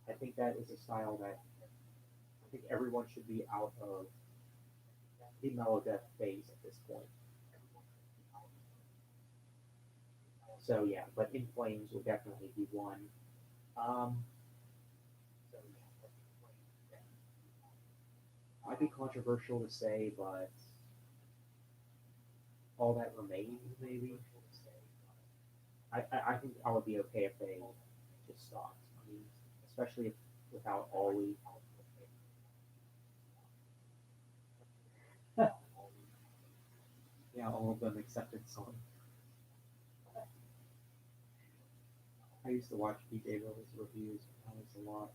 I think that is a style that I think everyone should be out of the Melodeath phase at this point. So yeah, but In Flames would definitely be one. Um, might be controversial to say, but All That Remains maybe. I think I would be okay if they just stopped. I mean, especially if, without Ollie. Yeah, all of them accepted songs. I used to watch DJ Rose reviews when I was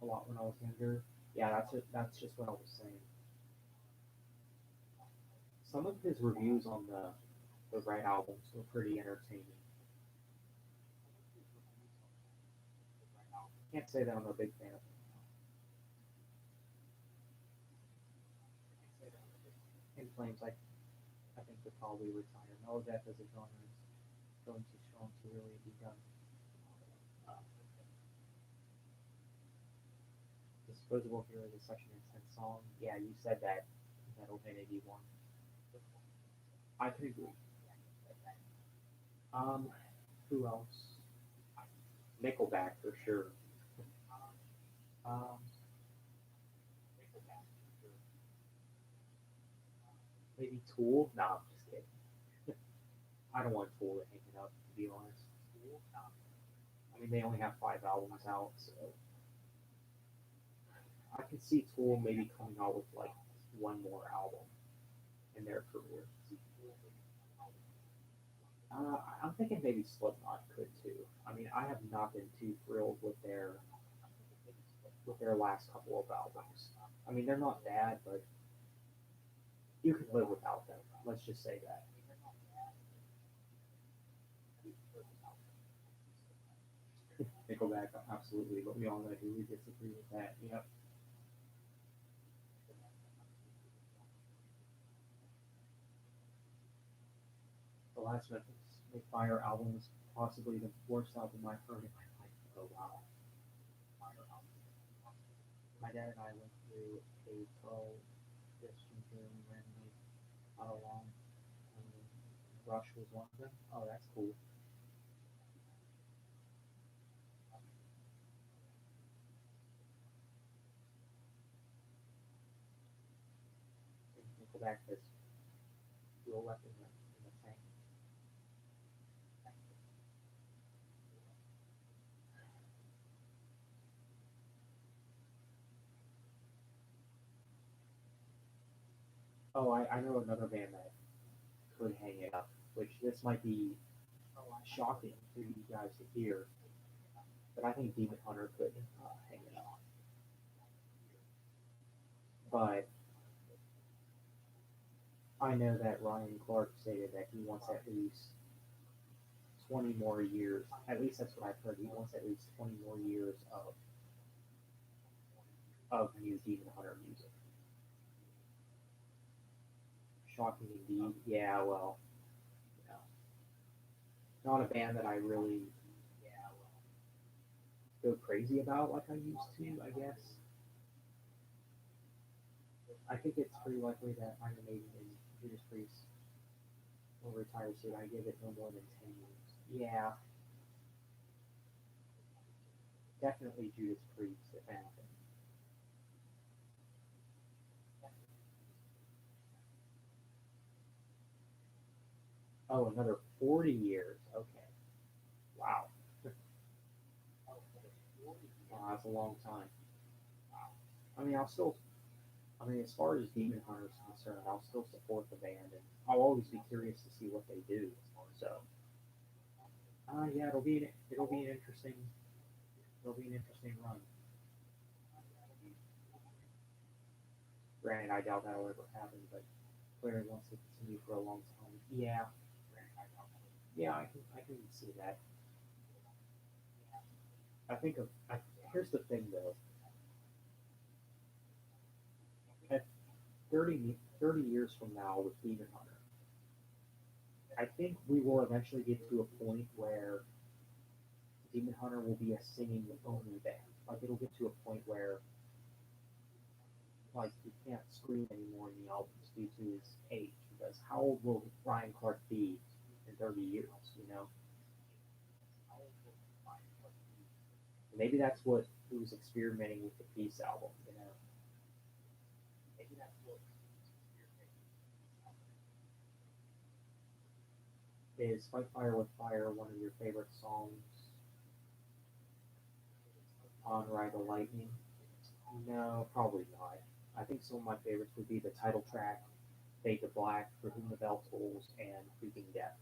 a lot when I was younger. Yeah, that's it. That's just what I was saying. Some of his reviews on the Red albums were pretty entertaining. Can't say that I'm a big fan of In Flames. I think they'll probably retire. Melodeath as a genre is going too strong to really be done. Uh, Disposable Heroes is such an intense song. Yeah, you said that. That'll hit 81. I can agree. Um, who else? Nickelback for sure. Um, maybe Tool. Nah, I'm just kidding. I don't want Tool to hang it up, to be honest. I mean, they only have 5 albums out, so I could see Tool maybe coming out with like one more album in their career. I'm thinking maybe Slipknot could too. I mean, I have not been too thrilled with with their last couple of albums. I mean, they're not bad, but you could live without them. Let's just say that. Nickelback, absolutely, but we all know who would disagree with that. Yep. The last Memphis Fire album is possibly the worst album I've heard in my life. Oh wow. My dad and I went through a 12 disc journey randomly out along. Rush was one of them. Oh, that's cool. And Nickelback has fuel left in the tank. Oh, I know another band that could hang it up, which this might be shocking for you guys to hear, but I think Demon Hunter could hang it up. But I know that Ryan Clark stated that he wants at least 20 more years. At least that's what I've heard. He wants at least 20 more years of new Demon Hunter music. Shocking indeed. Yeah, well, you know, not a band that I really go crazy about like I used to, I guess. I think it's pretty likely that Iron Maiden and Judas Priest will retire soon. I give it no more than 10 years. Yeah, definitely Judas Priest, if anything. Oh, another 40 years. Okay. Wow. Wow, that's a long time. I mean, as far as Demon Hunter is concerned, I'll still support the band, and I'll always be curious to see what they do. So, yeah, it'll be an interesting run. Granted, I doubt that'll ever happen, but Claire wants to continue for a long time. Yeah, yeah, I can see that. I think of, I, here's the thing though, at 30 years from now with Demon Hunter, I think we will eventually get to a point where Demon Hunter will be a singing only band. Like it'll get to a point where like he can't scream anymore in the albums due to his age. Because how old will Ryan Clark be in 30 years? You know, maybe that's what he was experimenting with the Peace album. You know, is Fight Fire with Fire one of your favorite songs on Ride the Lightning? No, probably not. I think some of my favorites would be the title track, Fade to Black, For Whom the Bell Tolls, and Creeping Death.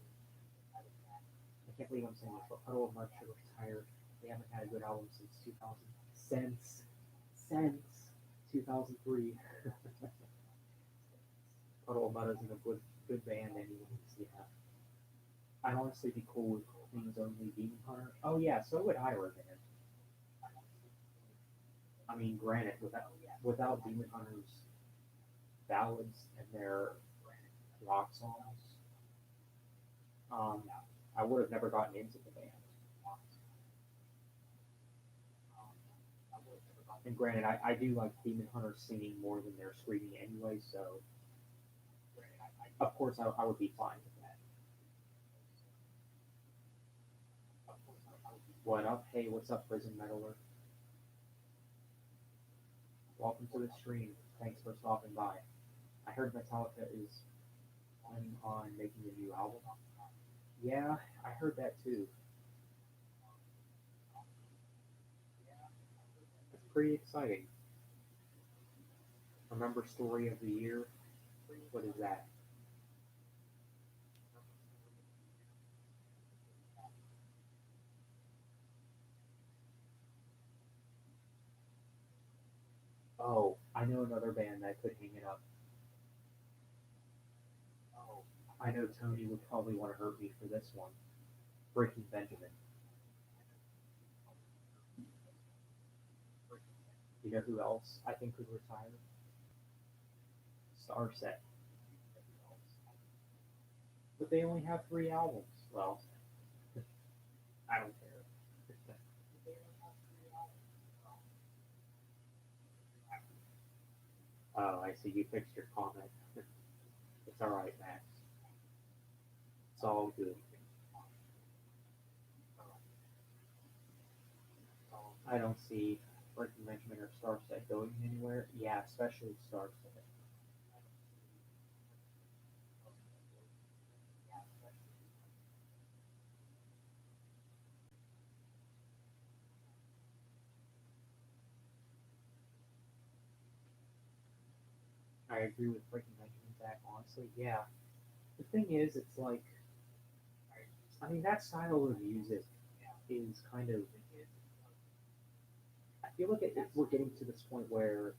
I can't believe I'm saying this, but Puddle of Mud should retire. They haven't had a good album since 2000. Since 2003. Puddle of Mud isn't a good band, anyways. Yeah. I'd honestly be cool with Queen's Only Demon Hunter. Oh, yeah, so would Iron Man. I mean, granted, without Demon Hunter's ballads and their rock songs, um, I would have never gotten into the band. And granted, I do like Demon Hunter singing more than their screaming anyway, so of course I would be fine with that. What up? Hey, what's up, Prison Meddler? Welcome to the stream. Thanks for stopping by. I heard Metallica is planning on making a new album. Yeah, I heard that too. It's pretty exciting. Remember Story of the Year? What is that? Oh, I know another band that could hang it up. I know Tony would probably want to hurt me for this one. Breaking Benjamin. You know who else I think could retire? Starset. But they only have 3 albums. Well, I don't care. Oh, I see you fixed your comment. It's alright, Max. It's all good. I don't see Breaking Benjamin or Starset going anywhere. Yeah, especially Starset. I agree with Breaking Benjamin, Zach, honestly. Yeah. The thing is, it's like, I mean, that style of music is kind of, I feel like we're getting to this point where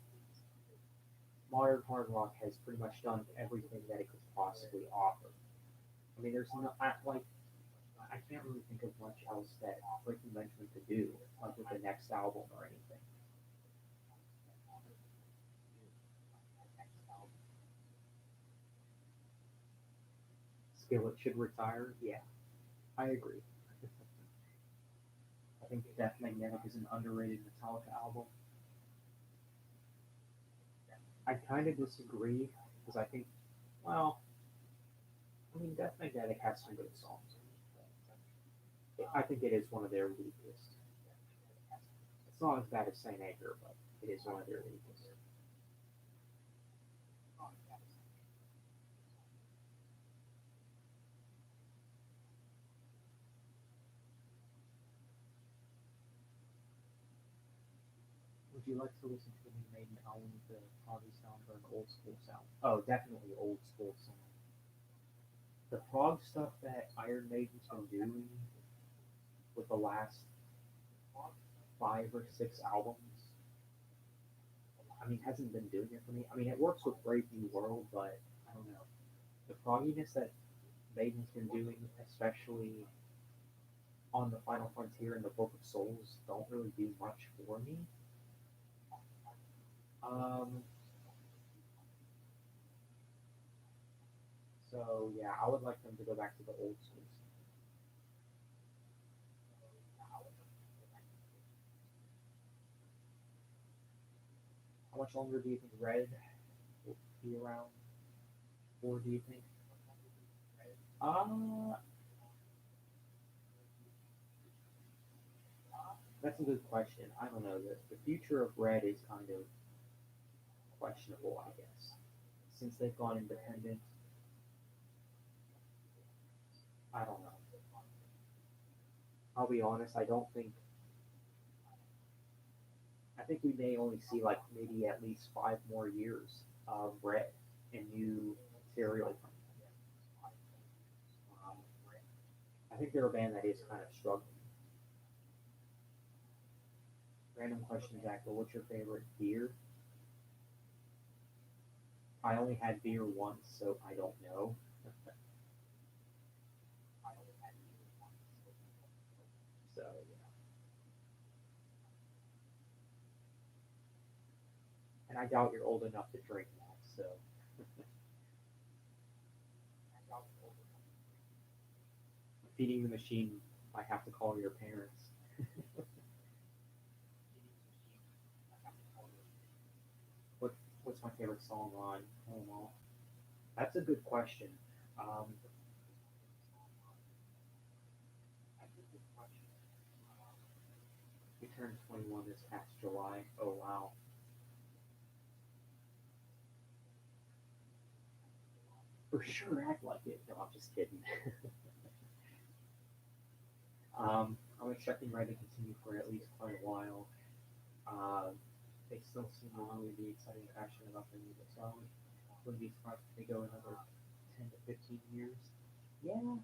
modern hard rock has pretty much done everything that it could possibly offer. I mean, there's no, like, I can't really think of much else that Breaking Benjamin could do, like with the next album or anything. Skillet should retire. Yeah, I agree. I think Death Magnetic is an underrated Metallica album. I kind of disagree because I think, well, I mean, Death Magnetic has some good songs. I think it is one of their weakest. It's not as bad as Saint Anger, but it is one of their weakest. Would you like to listen to the new Maiden album with the proggy sound or an old school sound? Oh, definitely old school sound. The prog stuff that Iron Maiden's been doing with the last 5 or 6 albums, I mean, hasn't been doing it for me. I mean, it works with Brave New World, but I don't know. The progginess that Maiden's been doing, especially on the Final Frontier and the Book of Souls, don't really do much for me. Um, so yeah, I would like them to go back to the old school. How much longer do you think Red will be around for? Do you think? Uh, that's a good question. I don't know. The future of Red is kind of questionable, I guess. Since they've gone independent, I don't know. I'll be honest, I don't think, I think we may only see like maybe at least 5 more years of Red and new material from them. Um, I think they're a band that is kind of struggling. Random question, Zach, but what's your favorite beer? I only had beer once, so I don't know. So, yeah. And I doubt you're old enough to drink that, so. Feeding the machine, I have to call your parents. What, what's my favorite song on Home Alone? That's a good question. Um, we turned 21 this past July. Oh, wow. For sure, act like it. No, I'm just kidding. I'm expecting Red to continue for at least quite a while. They still seem to really be excited and passionate about their music, so I wouldn't be surprised if they go another 10 to 15 years. Yeah,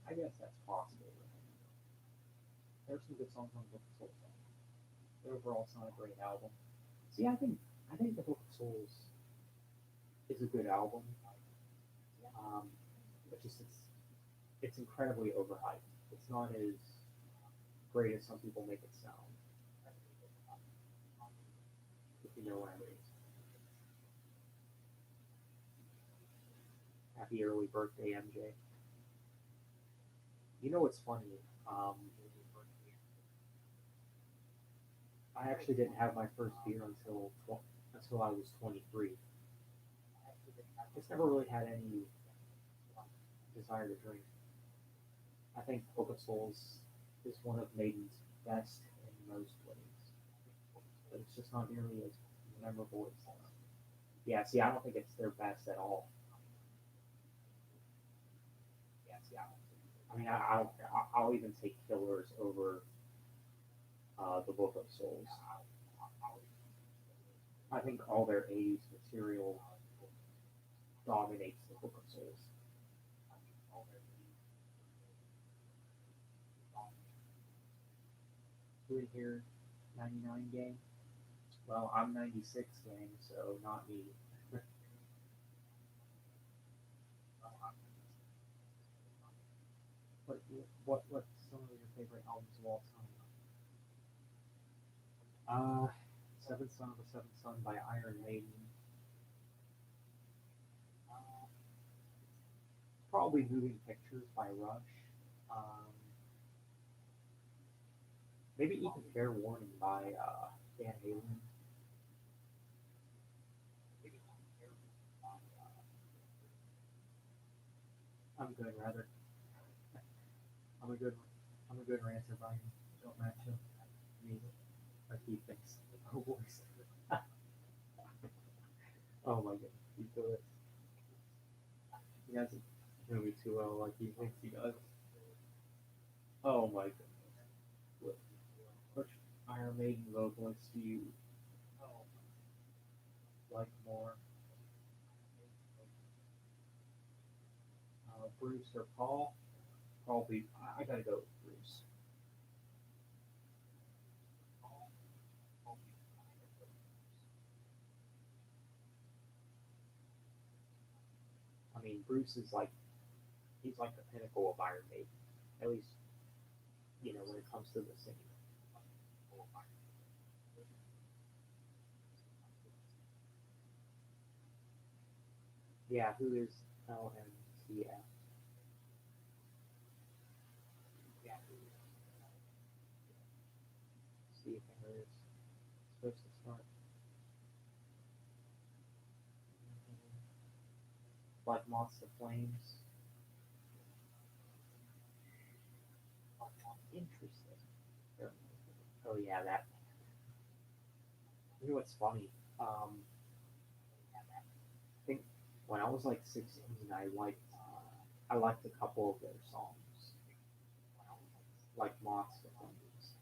I guess that's possible. There's some good songs on Book of Souls. The overall, it's not a great album. See, I think I think the Book of Souls is a good album. But just it's incredibly overhyped. It's not as great as some people make it sound. If you know what I mean. Happy early birthday, MJ. You know what's funny? Um, I actually didn't have my first beer until I was 23. Just never really had any desire to drink. I think Book of Souls is one of Maiden's best in most ways, but it's just not nearly as memorable as them. Yeah, see, I don't think it's their best at all. I mean, I'll even take Killers over the Book of Souls. I think all their 80s material dominates the Book of Souls. Who in here? 99 gang? Well, I'm 96 gang, so not me. what, what's some of your favorite albums of all time? Uh, Seventh Son of a Seventh Son by Iron Maiden. Probably Moving Pictures by Rush. Um, maybe even Fair Warning by Van Halen. I'm good, rather. I'm a good. I'm a good ranter, Brian. Don't match up. Me, like he thinks. Oh, voice. Oh my goodness, he does. He hasn't know me too well like he thinks he does. Oh my goodness. Which Iron Maiden vocalist do you like more? Bruce or Paul? Probably. I gotta go with Bruce. I mean, Bruce is like he's like the pinnacle of Iron Maiden. At least when it comes to the singing. Yeah, who is LMCF? See if it's supposed to start. Like Moths to Flames. Interesting. Oh yeah, that. You know what's funny? I think when I was like 16, I liked a couple of their songs, like Moths to Flames.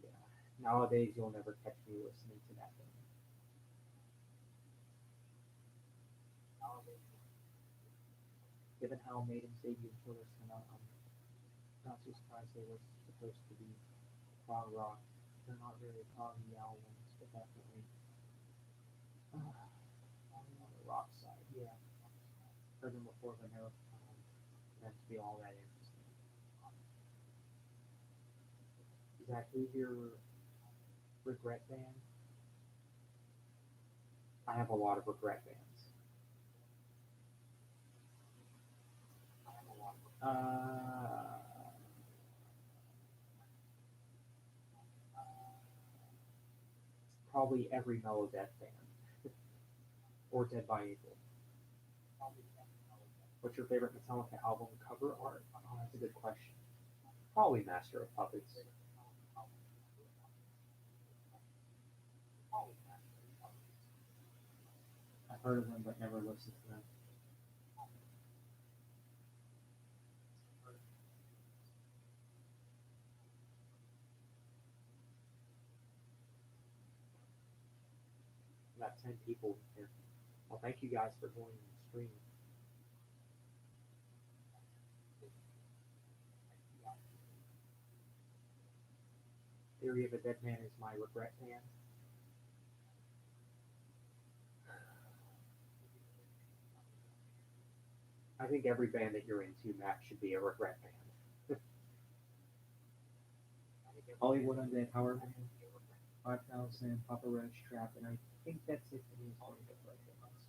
Yeah. Nowadays, you'll never catch me listening to that thing. Given how Maiden's debut tours come out, I'm not too surprised they were supposed to be prog rock. They're not very proggy albums, but definitely on the rock side. Yeah, heard them before, but never meant to be all that interesting. Zach, who's your regret band? I have a lot of regret bands. Uh, Probably every Melodeath band or Dead by April. What's your favorite Metallica album cover art? Oh, that's a good question. Probably Master of Puppets. I've heard of them but never listened to them. About 10 people here. Well, thank you guys for joining the stream. Theory of a Dead Man is my regret band. I think every band that you're into, Matt, should be a regret band. Hollywood Undead Power Band, 5000, Papa Roach Trap, and I think that's it for me as far as the right bands.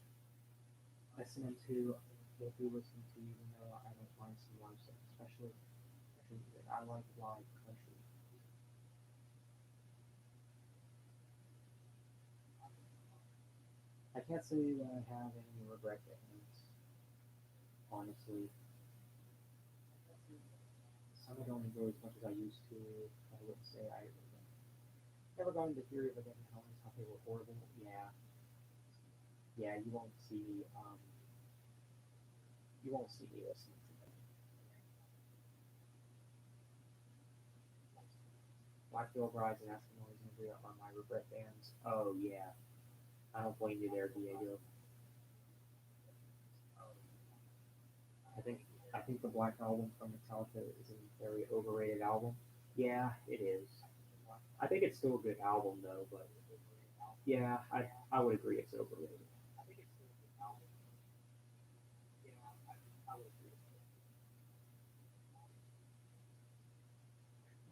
SNM2, we'll be listening to, even though I don't mind some live stuff, especially music. I like live country. I can't say that I have any regret bands, honestly. Some I don't enjoy as much as I used to. I wouldn't say I never got into Theory of a Dead Man. I always thought they were horrible. Yeah, you won't see me listening to them. Blackfield Rise and Eskimos and Andrea are my regret bands. Oh yeah, I don't blame you there, Diego. I think I think the Black Album from Metallica is a very overrated album. Yeah, it is. I think it's still a good album though, but yeah, I would agree it's overrated.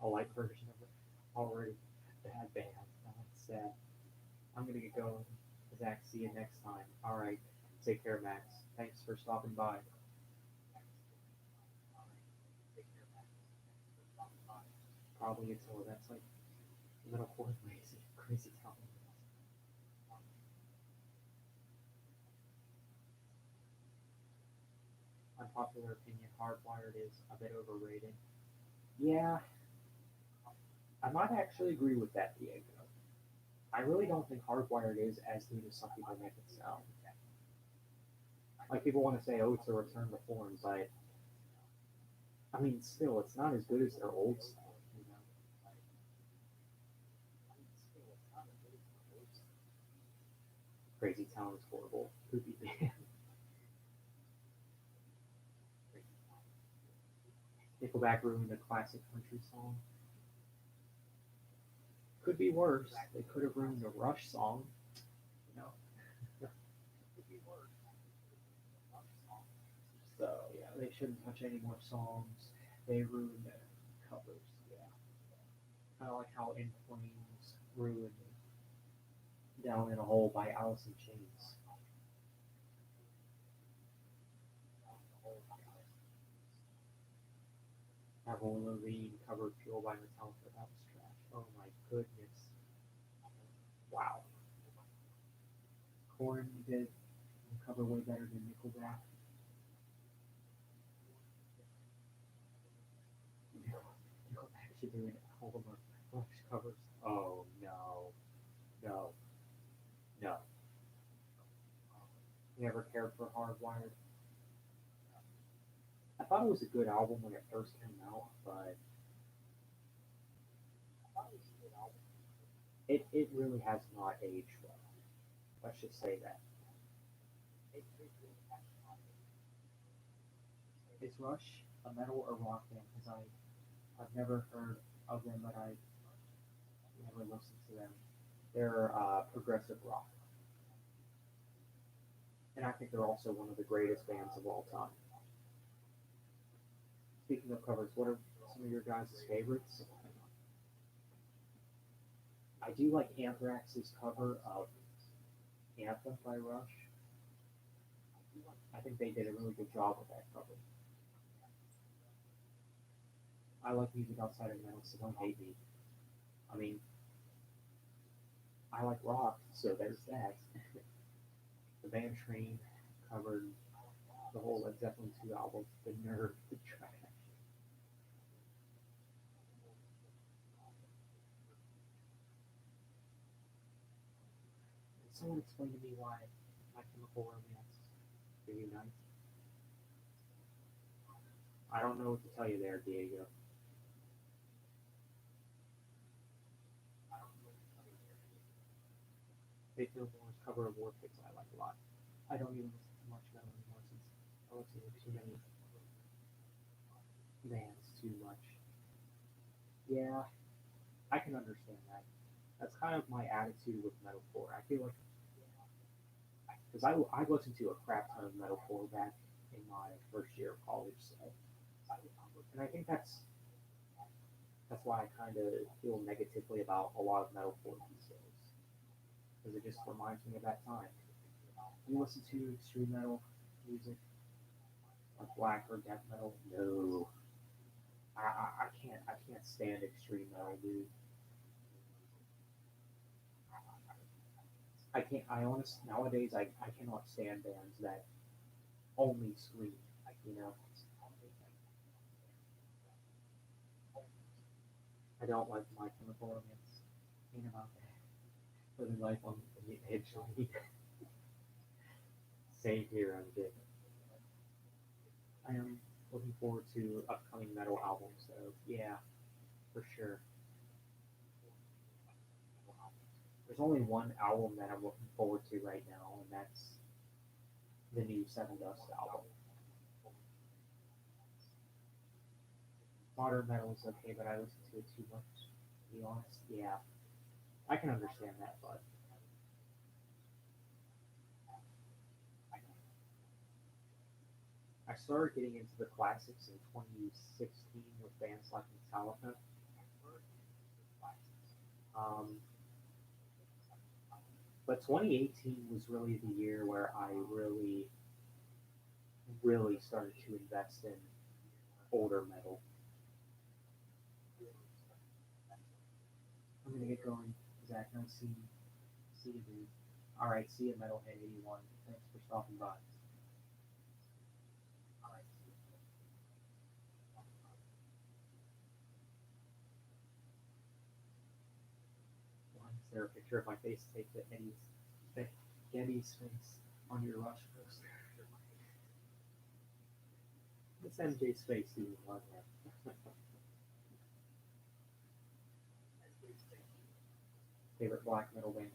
A light version of it already. Bad band. No, it's sad. I'm gonna get going. Zach, see you next time. All right. Take care, Max. Thanks for stopping by. Probably until that's like middle fourth crazy, crazy town. Unpopular opinion, Hardwired is a bit overrated. Yeah, I might actually agree with that, Diego. I really don't think Hardwired is as good as some people make it sound. Like people want to say, oh, it's a return to form, but I mean, still, it's not as good as their old stuff. You know? Crazy Town is horrible. Poopy band. Nickelback ruined a classic country song. Could be worse. They could have ruined a Rush song. You know. So yeah, they shouldn't touch any more songs. They ruined their covers. Yeah, kind of like how In Flames ruined "Down in a Hole" by Alice in Chains. Avril Lavigne covered "Fuel" by Metallica. That was trash. Oh my goodness! Wow. Korn did the cover way better than Nickelback. Nickelback should do an album of Rush covers. Oh no, no, no. Never cared for Hardwired. I thought it was a good album when it first came out, but it really has not aged well. Let's just say that. Is Rush a metal or rock band? Because I've never heard of them, but I never listened to them. They're progressive rock, and I think they're also one of the greatest bands of all time. Speaking of covers, what are some of your guys' favorites? I do like Anthrax's cover of Anthem by Rush. I think they did a really good job with that cover. I like music outside of metal, so don't hate me. I mean, I like rock, so there's that. The band Train covered the whole Led Zeppelin 2 album, The Nerve, The Trash. Someone explain to me why My Chemical Romance reunites. I don't know what to tell you there, Diego. Faith No More's cover of War Pigs I like a lot. I don't even listen to much metal anymore since I listen to too many bands too much. Yeah, I can understand that. That's kind of my attitude with metalcore. I feel like because I listened to a crap ton of metalcore back in my first year of college, so and I think that's why I kind of feel negatively about a lot of metalcore these days because it just reminds me of that time. You listen to extreme metal music, like black or death metal? No, I can't stand extreme metal, dude. I can't. I honest nowadays I cannot stand bands that only scream. You know, I don't like My Chemical Romance. You know, living life on the edge. Same here, MJ. I am looking forward to upcoming metal albums. So yeah, for sure. There's only one album that I'm looking forward to right now, and that's the new Seven Dust album. Modern metal is okay, but I listen to it too much. To be honest, yeah, I can understand that, but I started getting into the classics in 2016 with bands like Metallica. Um, but 2018 was really the year where I really started to invest in older metal. I'm gonna get going, Zach. Nice see you, dude. All right, see you, Metalhead 81. Thanks for stopping by. Why is there a picture of my face taped to Eddie's face on your Rush poster? It's MJ's face, dude. On there. Favorite black metal band?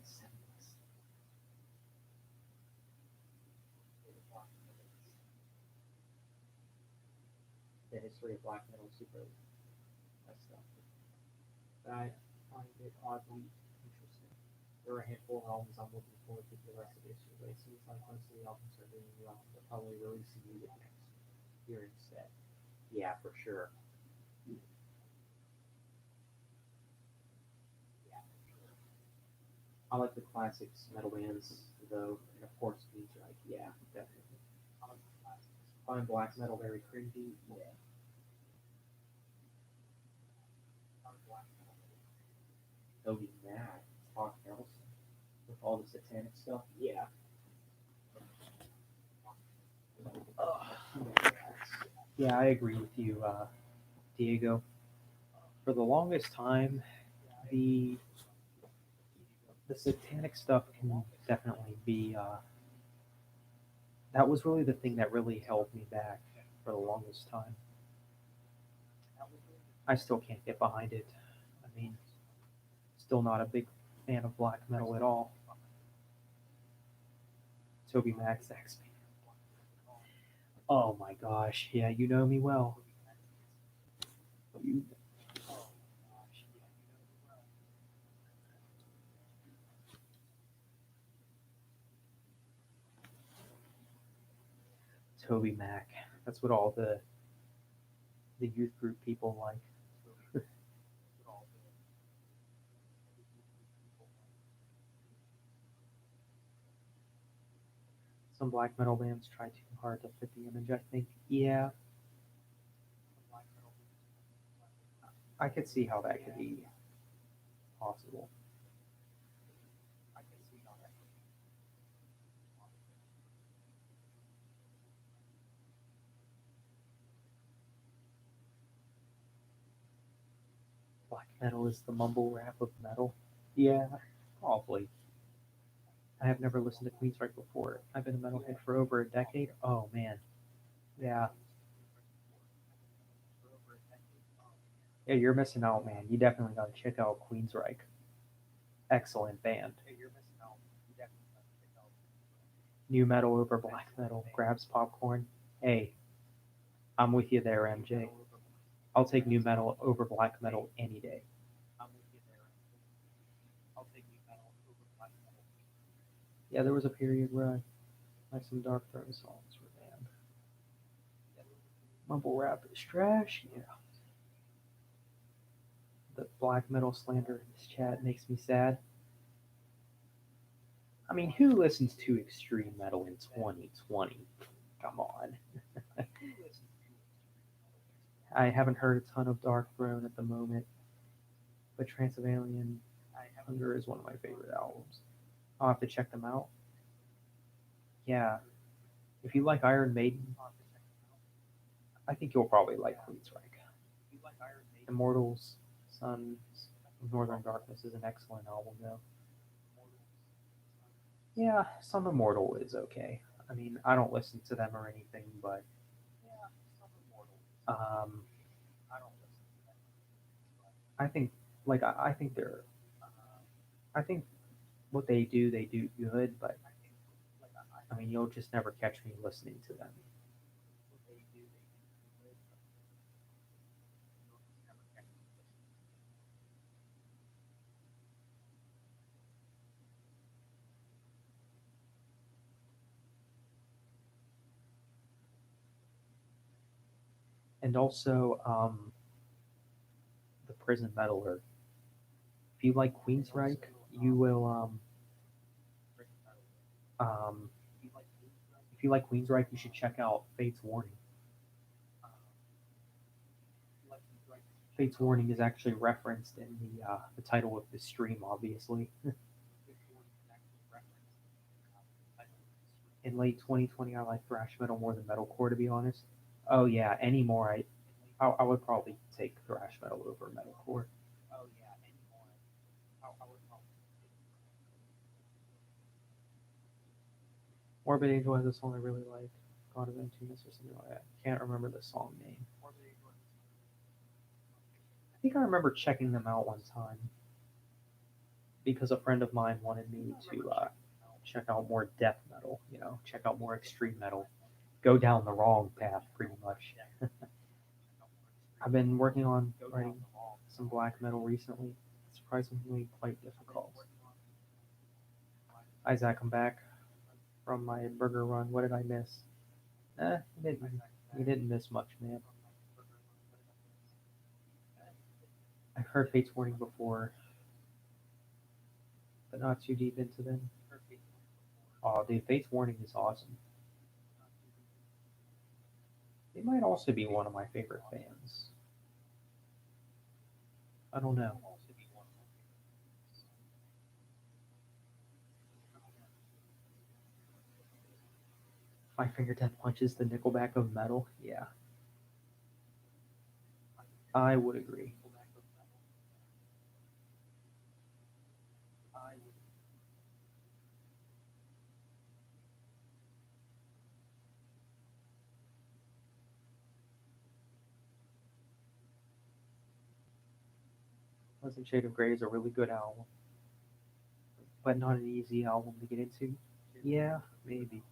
The history of black metal, super messed up. But I find it oddly interesting. There are a handful of albums I'm looking forward to the rest of this year, but it seems like most of the albums are doing well. They're probably releasing music next year instead. Yeah, for sure. I like the classics metal bands, though, and of course, Beats like, yeah, definitely. Find black metal very cringy. Yeah. Toby Mac, Hawk Nelson, with all the satanic stuff. Yeah. Yeah, I agree with you, Diego. For the longest time, the the satanic stuff can definitely be. That was really the thing that really held me back for the longest time. I still can't get behind it. I mean, still not a big fan of black metal at all. Toby Max X. Oh my gosh, yeah, you know me well. You, Toby Mac. That's what all the youth group people like. Some black metal bands try too hard to fit the image. I think, yeah, I could see how that could be possible. Black metal is the mumble rap of metal. Yeah, probably. I have never listened to Queensryche before. I've been a metalhead for over a decade. Oh man, yeah, yeah, you're missing out, man. You definitely got to check out Queensryche. Excellent band. New metal over black metal. Grabs popcorn. Hey, I'm with you there, MJ. I'll take new metal over black metal any day. Yeah, there was a period where like some Dark Throne songs were banned. Mumble rap is trash. Yeah, the black metal slander in this chat makes me sad. I mean, who listens to extreme metal in 2020? Come on. I haven't heard a ton of Dark Throne at the moment, but Transylvanian Hunger is one of my favorite albums. I'll have to check them out. Yeah, if you like Iron Maiden, I think you'll probably like Queensryche. Immortals, Sons of Northern Darkness is an excellent album, though. Yeah, some Immortal is okay. I mean, I don't listen to them or anything, but um, I think I think I think what they do good, but I mean, you'll just never catch me listening to them. And also, the Prison Meddler. If you like Queensryche, you will um, if you like Queensryche, you should check out Fate's Warning. Fate's Warning is actually referenced in the title of the stream, obviously. In late 2020, I like thrash metal more than metalcore, to be honest. Oh yeah, anymore, I would probably take thrash metal over metalcore. Morbid Angel has a song I really like, God of Emptiness or something like that. Can't remember the song name. I think I remember checking them out one time because a friend of mine wanted me to check out more death metal, check out more extreme metal, go down the wrong path pretty much. I've been working on writing some black metal recently. It's surprisingly quite difficult. Isaac, I'm back from my burger run. What did I miss? You didn't miss much, man. I've heard Fate's Warning before, but not too deep into them. Oh, dude, Fate's Warning is awesome. They might also be one of my favorite bands. I don't know. My Finger Death Punch is the Nickelback of metal. Yeah, I would agree. Pleasant Shade of Grey is a really good album, but not an easy album to get into. Yeah, maybe.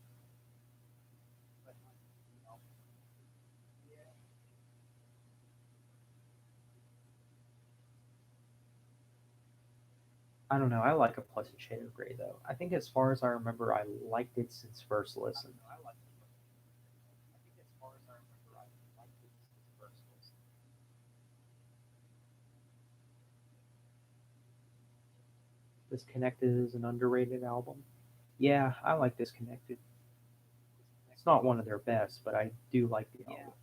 I don't know. I like A Pleasant Shade of Grey though. I think as far as I remember, I liked it since first listen. Disconnected is an underrated album. Yeah, I like Disconnected. It's not one of their best, but I do like the album.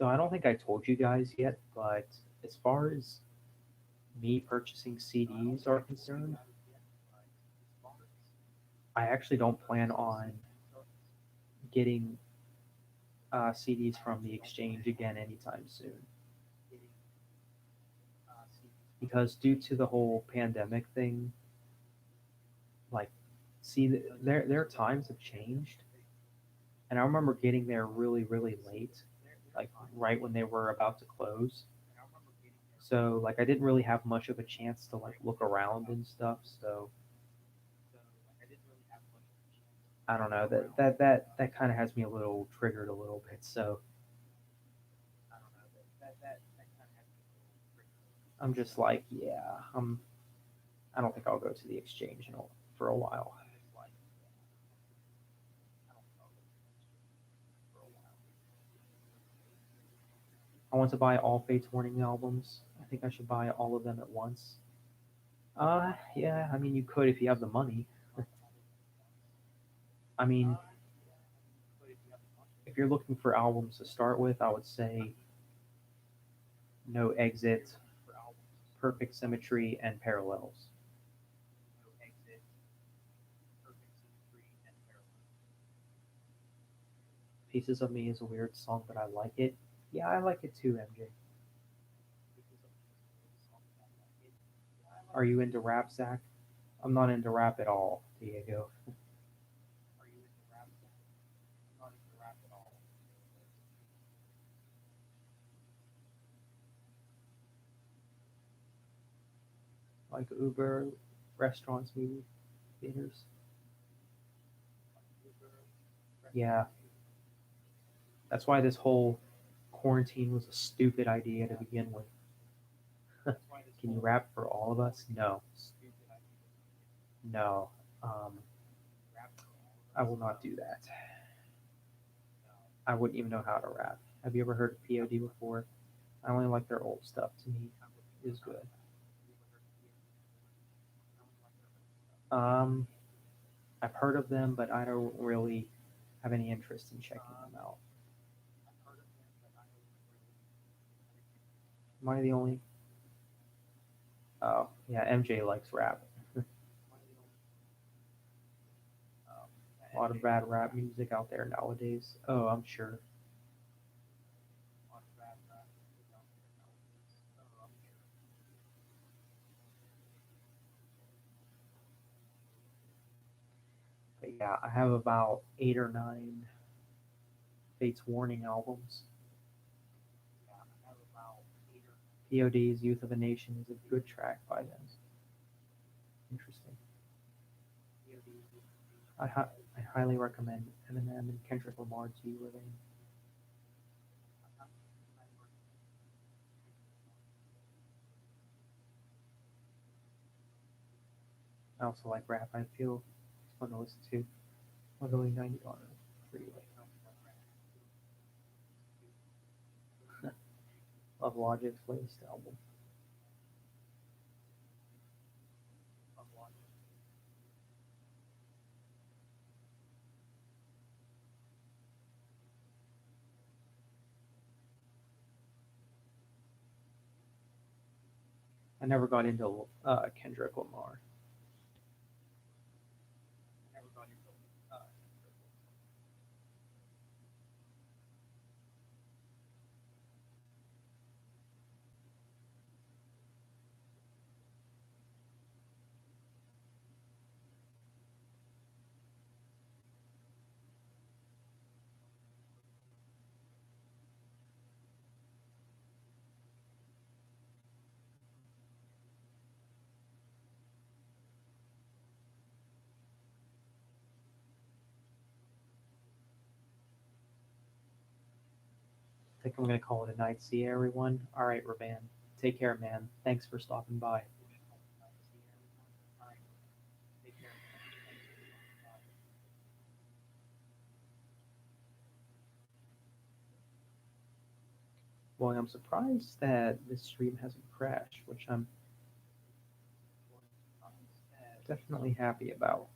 So I don't think I told you guys yet, but as far as me purchasing CDs are concerned, I actually don't plan on getting CDs from the exchange again anytime soon because due to the whole pandemic thing, like, see, their times have changed, and I remember getting there really, really late, like right when they were about to close. So like I didn't really have much of a chance to like look around and stuff. So I don't know, that kind of has me a little triggered a little bit. So I'm just like, yeah, I don't think I'll go to the exchange for a while. I want to buy all Fates Warning albums. I think I should buy all of them at once. Yeah, I mean, you could if you have the money. I mean, if you're looking for albums to start with, I would say No Exit, Perfect Symmetry, and Parallels. Pieces of Me is a weird song, but I like it. Yeah, I like it too, MJ. Are you into rap, Zach? I'm not into rap at all, Diego. Like Uber, restaurants, movie theaters. Yeah, that's why this whole quarantine was a stupid idea to begin with. Can you rap for all of us? No, no. Um, I will not do that. I wouldn't even know how to rap. Have you ever heard of POD before? I only like their old stuff. To me, is good. Um, I've heard of them, but I don't really have any interest in checking them out. Am I the only? Oh, yeah. MJ likes rap. A lot of bad rap music out there nowadays. Oh, I'm sure. But yeah, I have about 8 or 9 Fates Warning albums. POD's Youth of a Nation is a good track by them. Interesting. I highly recommend Eminem and Kendrick Lamar G Living. I also like rap. I feel it's fun to listen to. Literally 90 on a freeway. Love Logic's latest album. I never got into Kendrick Lamar. I think I'm gonna call it a night. See you, everyone. All right, Raban. Take care, man. Thanks for stopping by. Well, I'm surprised that this stream hasn't crashed, which I'm definitely happy about.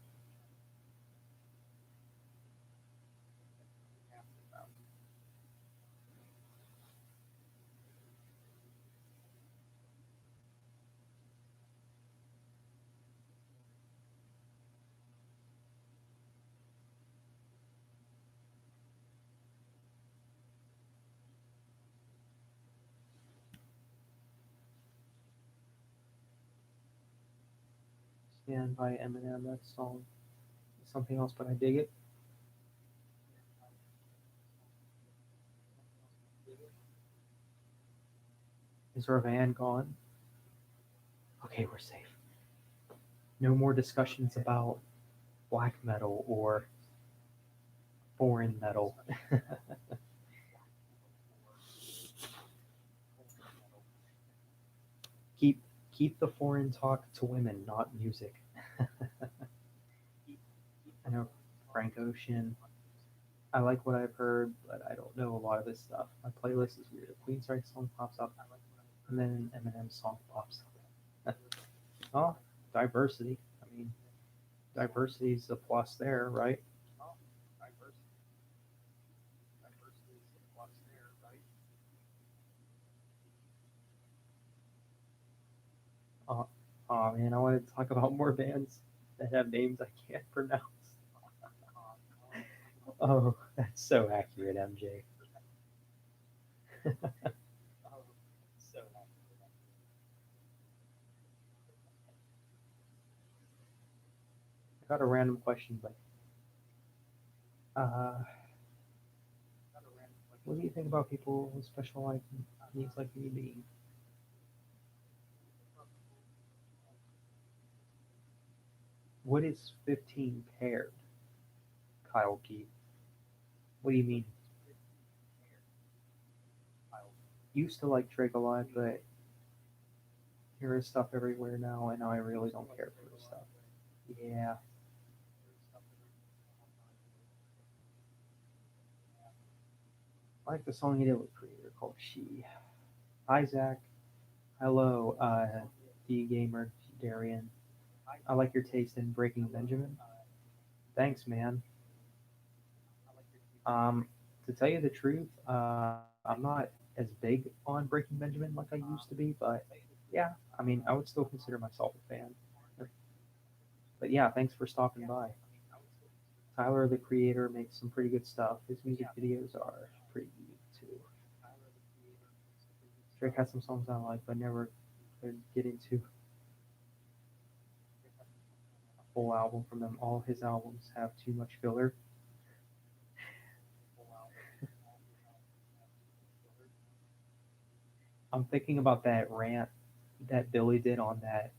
Stand by Eminem. That song is something else, but I dig it. Is our van gone? Okay, we're safe. No more discussions about black metal or Foreign metal. keep keep the foreign talk to women, not music. I know Frank Ocean. I like what I've heard, but I don't know a lot of his stuff. My playlist is weird. A Queen's Right song pops up, and then an Eminem song pops up. Oh, diversity. I mean, diversity's a plus there, right? Uh, oh man, I want to talk about more bands that have names I can't pronounce. Oh, that's so accurate, MJ. I got a random question, but uh, what do you think about people with special needs like me being? What is 15 paired, Kyle Keith? What do you mean? Used to like Drake a lot, but there is stuff everywhere now, and I really don't care for this stuff. Yeah, I like the song he did with Creator called She. Isaac, hello, D Gamer, Darian. I like your taste in Breaking Benjamin. Thanks, man. Um, to tell you the truth, I'm not as big on Breaking Benjamin like I used to be, but yeah, I mean, I would still consider myself a fan. But yeah, thanks for stopping by. Tyler, the creator, makes some pretty good stuff. His music videos are pretty good too. Drake has some songs I like, but never could get into a full album from them. All his albums have too much filler. I'm thinking about that rant that Billy did on that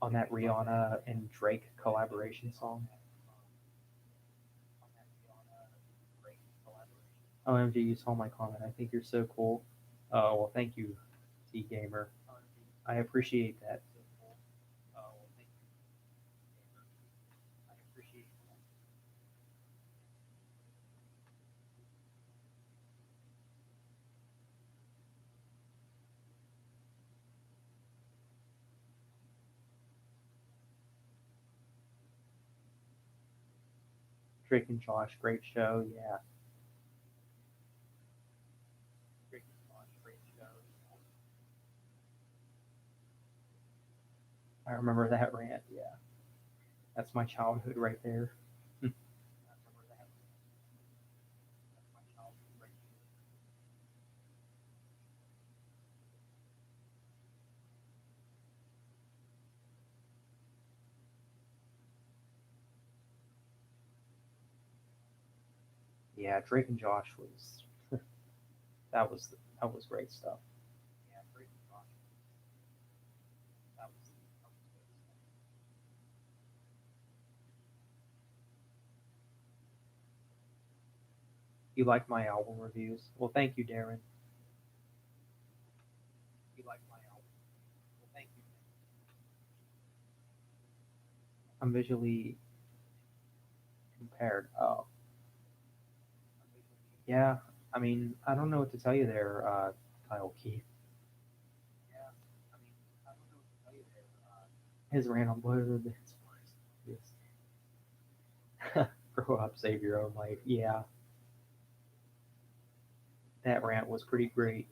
Rihanna and Drake collaboration song. OMG, you saw my comment. I think you're so cool. Oh, well, thank you, T Gamer. I appreciate that. Drake and Josh, great show. Yeah, I remember that rant. Yeah, that's my childhood right there. Yeah, Drake and Josh was that was great stuff. You like my album reviews? Well, thank you, Darren. I'm visually impaired. Oh, yeah. I mean, I don't know what to tell you there, Kyle Keith. His rant on Blood of the Dance Floors. Yes. Grow up, save your own life. Yeah, that rant was pretty great.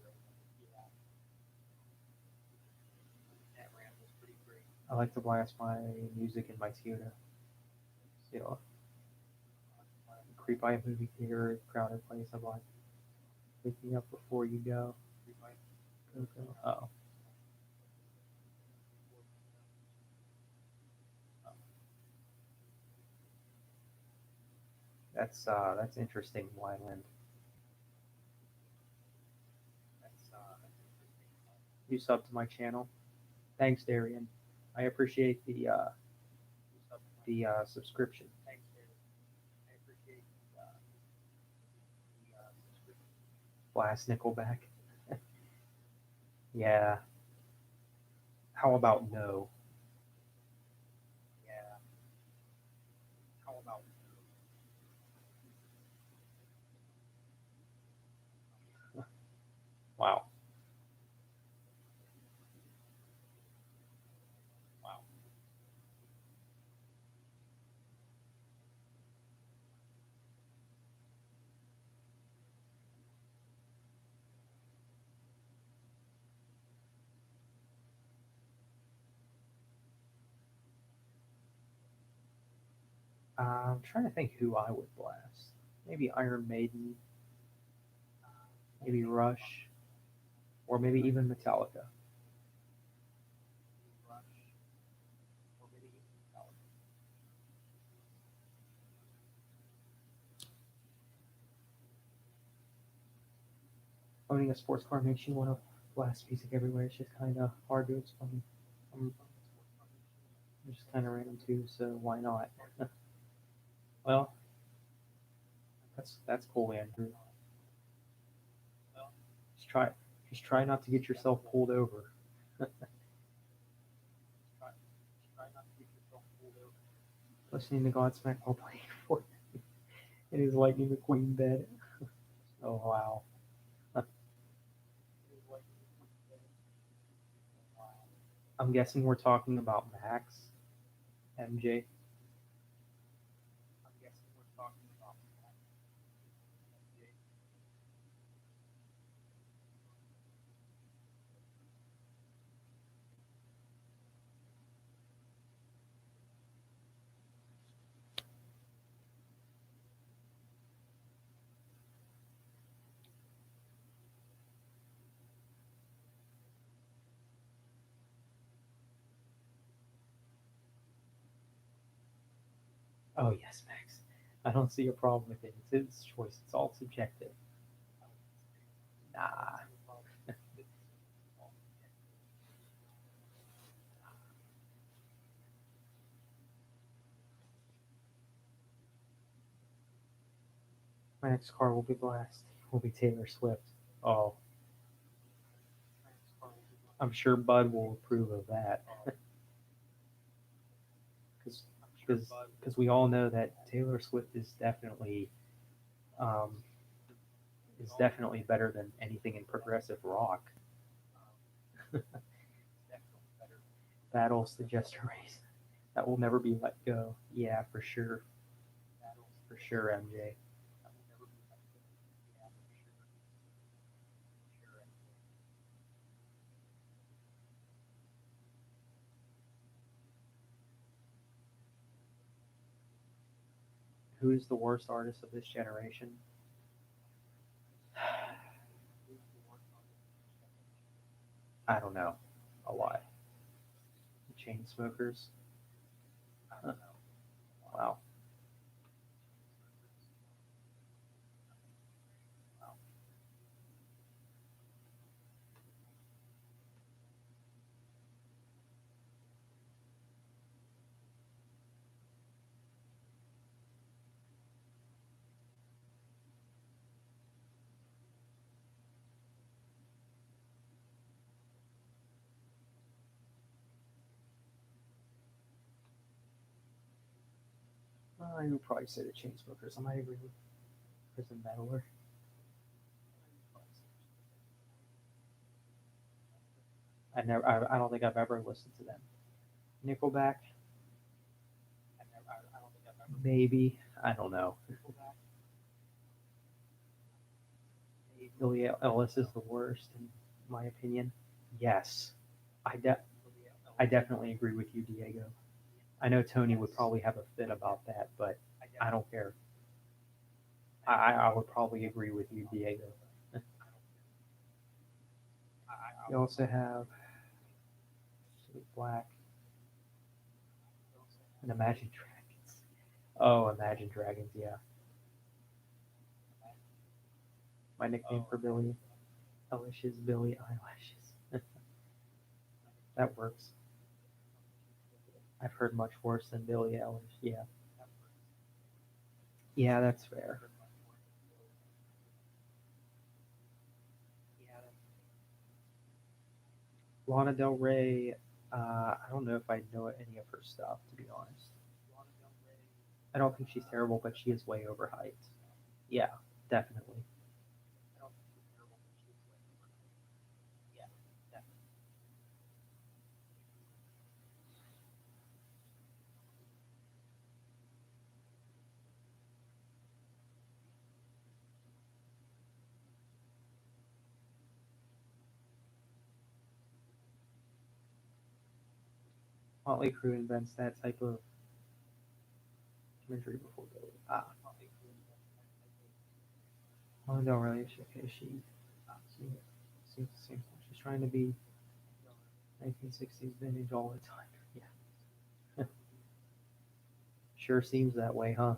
I like to blast my music in my Toyota. You know, creep by a movie theater, crowded place. I'm like, pick me up before you go. Go, go. Oh, that's interesting, Wyland. You sub to my channel. Thanks, Darian. I appreciate the subscription. Blast Nickelback. Yeah. How about no? Wow. I'm trying to think who I would blast. Maybe Iron Maiden, maybe Rush, or maybe even Metallica. Owning a sports car makes you want to blast music everywhere. It's just kind of hard to explain. I'm just kind of random too, so why not? Well, that's cool, Andrew. Just try just try not to get yourself pulled over. Listening to Godsmack while playing Fortnite in his Lightning McQueen bed. Oh wow. I'm guessing we're talking about Max, MJ. Oh yes, Max. I don't see a problem with it. It's his choice. It's all subjective. Nah. My next car will be blast. Will be Taylor Swift. Oh, I'm sure Bud will approve of that. Because because we all know that Taylor Swift um, is definitely better than anything in progressive rock. Battles the Jester Race. That will never be let go. Yeah, for sure, MJ. Who's the worst artist of this generation? I don't know. A lot. Chain smokers. Wow. I would probably say the chain smokers. I might agree with Prison Meddler. I don't think I've ever listened to them. Nickelback, maybe. I don't know. Billy Ellis is the worst, in my opinion. Yes, I de- I definitely agree with you, Diego. I know Tony would probably have a fit about that, but I don't care. I would probably agree with you, Diego. You also have Sweet Black and Imagine Dragons. Oh, Imagine Dragons, yeah. My nickname for Billy Eilish is Billy Eyelashes. That works. I've heard much worse than Billy Eilish. Yeah, yeah, that's fair. Lana Del Rey. I don't know if I know any of her stuff, to be honest. I don't think she's terrible, but she is way overhyped. Yeah, definitely. Motley Crue invents that type of imagery before Billy. Lana Del Rey. She seems the same. She's trying to be 1960s vintage all the time. Yeah, sure seems that way, huh?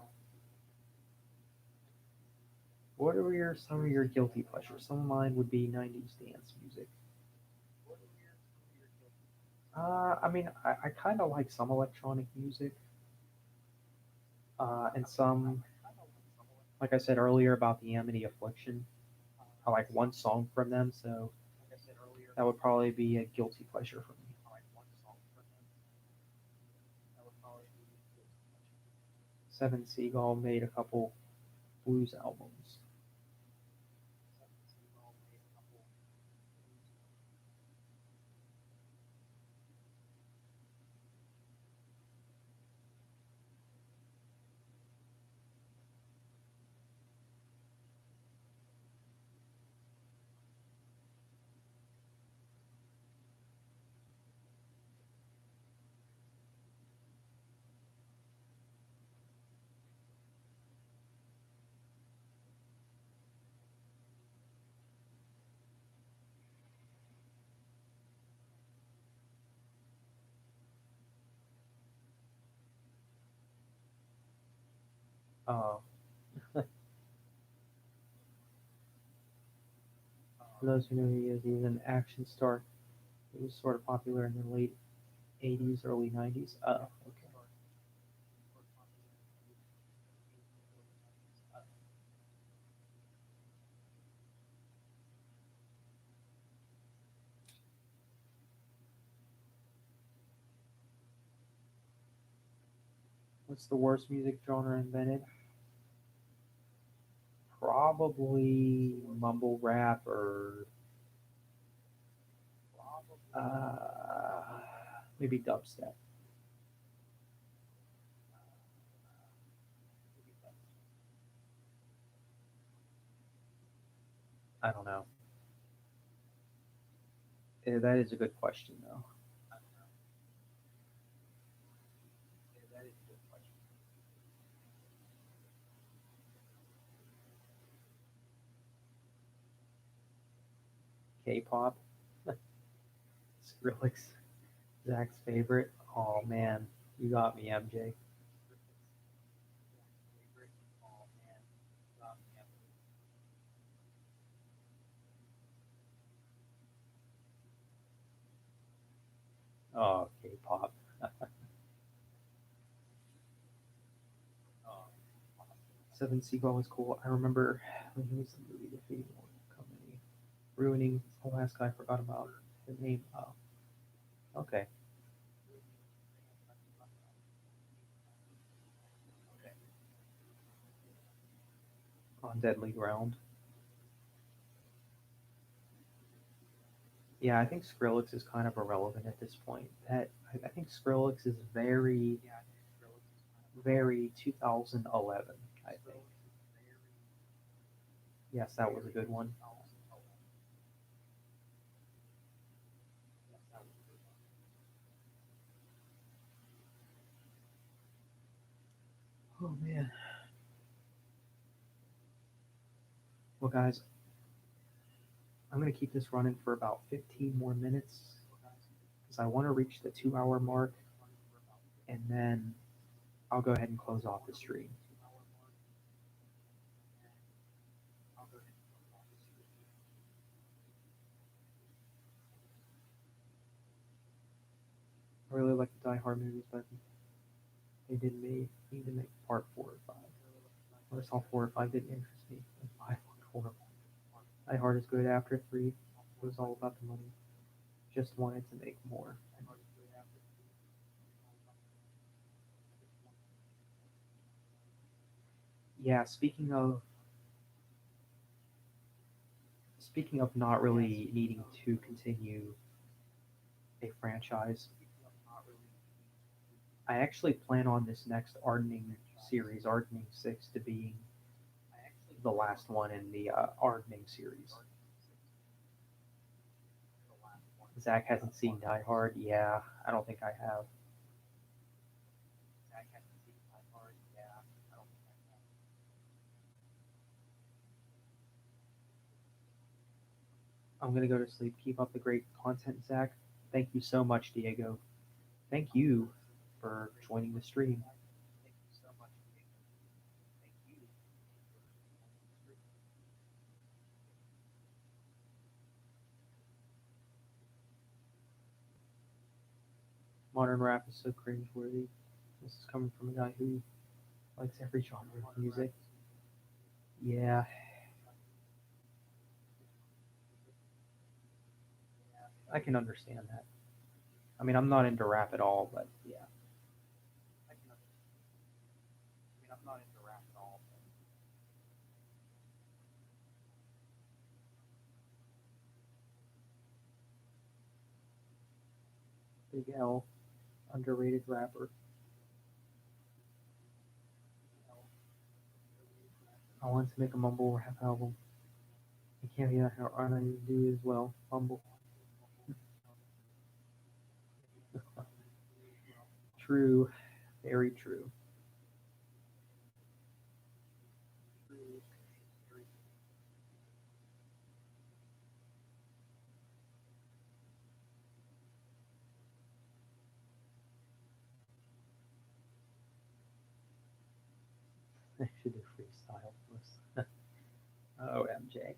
What are some of your guilty pleasures? Some of mine would be 90s dance music. I mean, I kind of like some electronic music, and some, like I said earlier about the Amity Affliction. I like one song from them, so that would probably be a guilty pleasure for me. Seven Seagull made a couple blues albums. Uh, for those who know who he is an action star. He was sort of popular in the late 80s, early 90s. Okay. What's the worst music genre invented? Probably mumble rap or uh, maybe dubstep. I don't know. That is a good question, though. K-pop, Skrillex, Zach's favorite. Oh man, you got me, MJ. Oh, K-pop. Seven Seagull was cool. I remember when he was in the movie The Fate Company, ruining the last guy. I forgot about the name. Oh, okay. On Deadly Ground. Yeah, I think Skrillex is kind of irrelevant at this point. I think Skrillex is very, very 2011. I think. Yes, that was a good one. Oh man. Well, guys, I'm gonna keep this running for about 15 more minutes because I want to reach the 2 hour mark, and then I'll go ahead and close off the stream. I really like the Die Hard movies, but they didn't need to make part 4 or 5. I saw 4 or 5 didn't interest me, and 5 looked horrible. Die Hard is good after 3. It was all about the money. Just wanted to make more. Yeah, speaking of not really needing to continue a franchise, I actually plan on this next Ardening series, Ardening 6, to being the last one in the Ardening series. Zach hasn't seen Die Hard. Yeah, I don't think I have. I'm gonna go to sleep. Keep up the great content, Zach. Thank you so much, Diego. Thank you for joining the stream. Modern rap is so cringeworthy. This is coming from a guy who likes every genre of music. Yeah, I can understand that. I mean, I'm not into rap at all, but yeah. Big L, underrated rapper. I want to make a mumble rap album. It can't be that hard. I do as well. Mumble. True, very true. I should do freestyle first. Oh, MJ.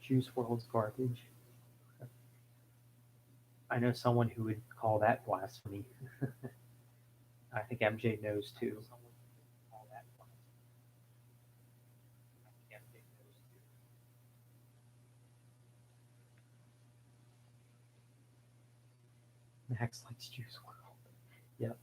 Juice WRLD's garbage. I know someone who would call that blasphemy. I think MJ knows too. Max likes Juice WRLD. Yep.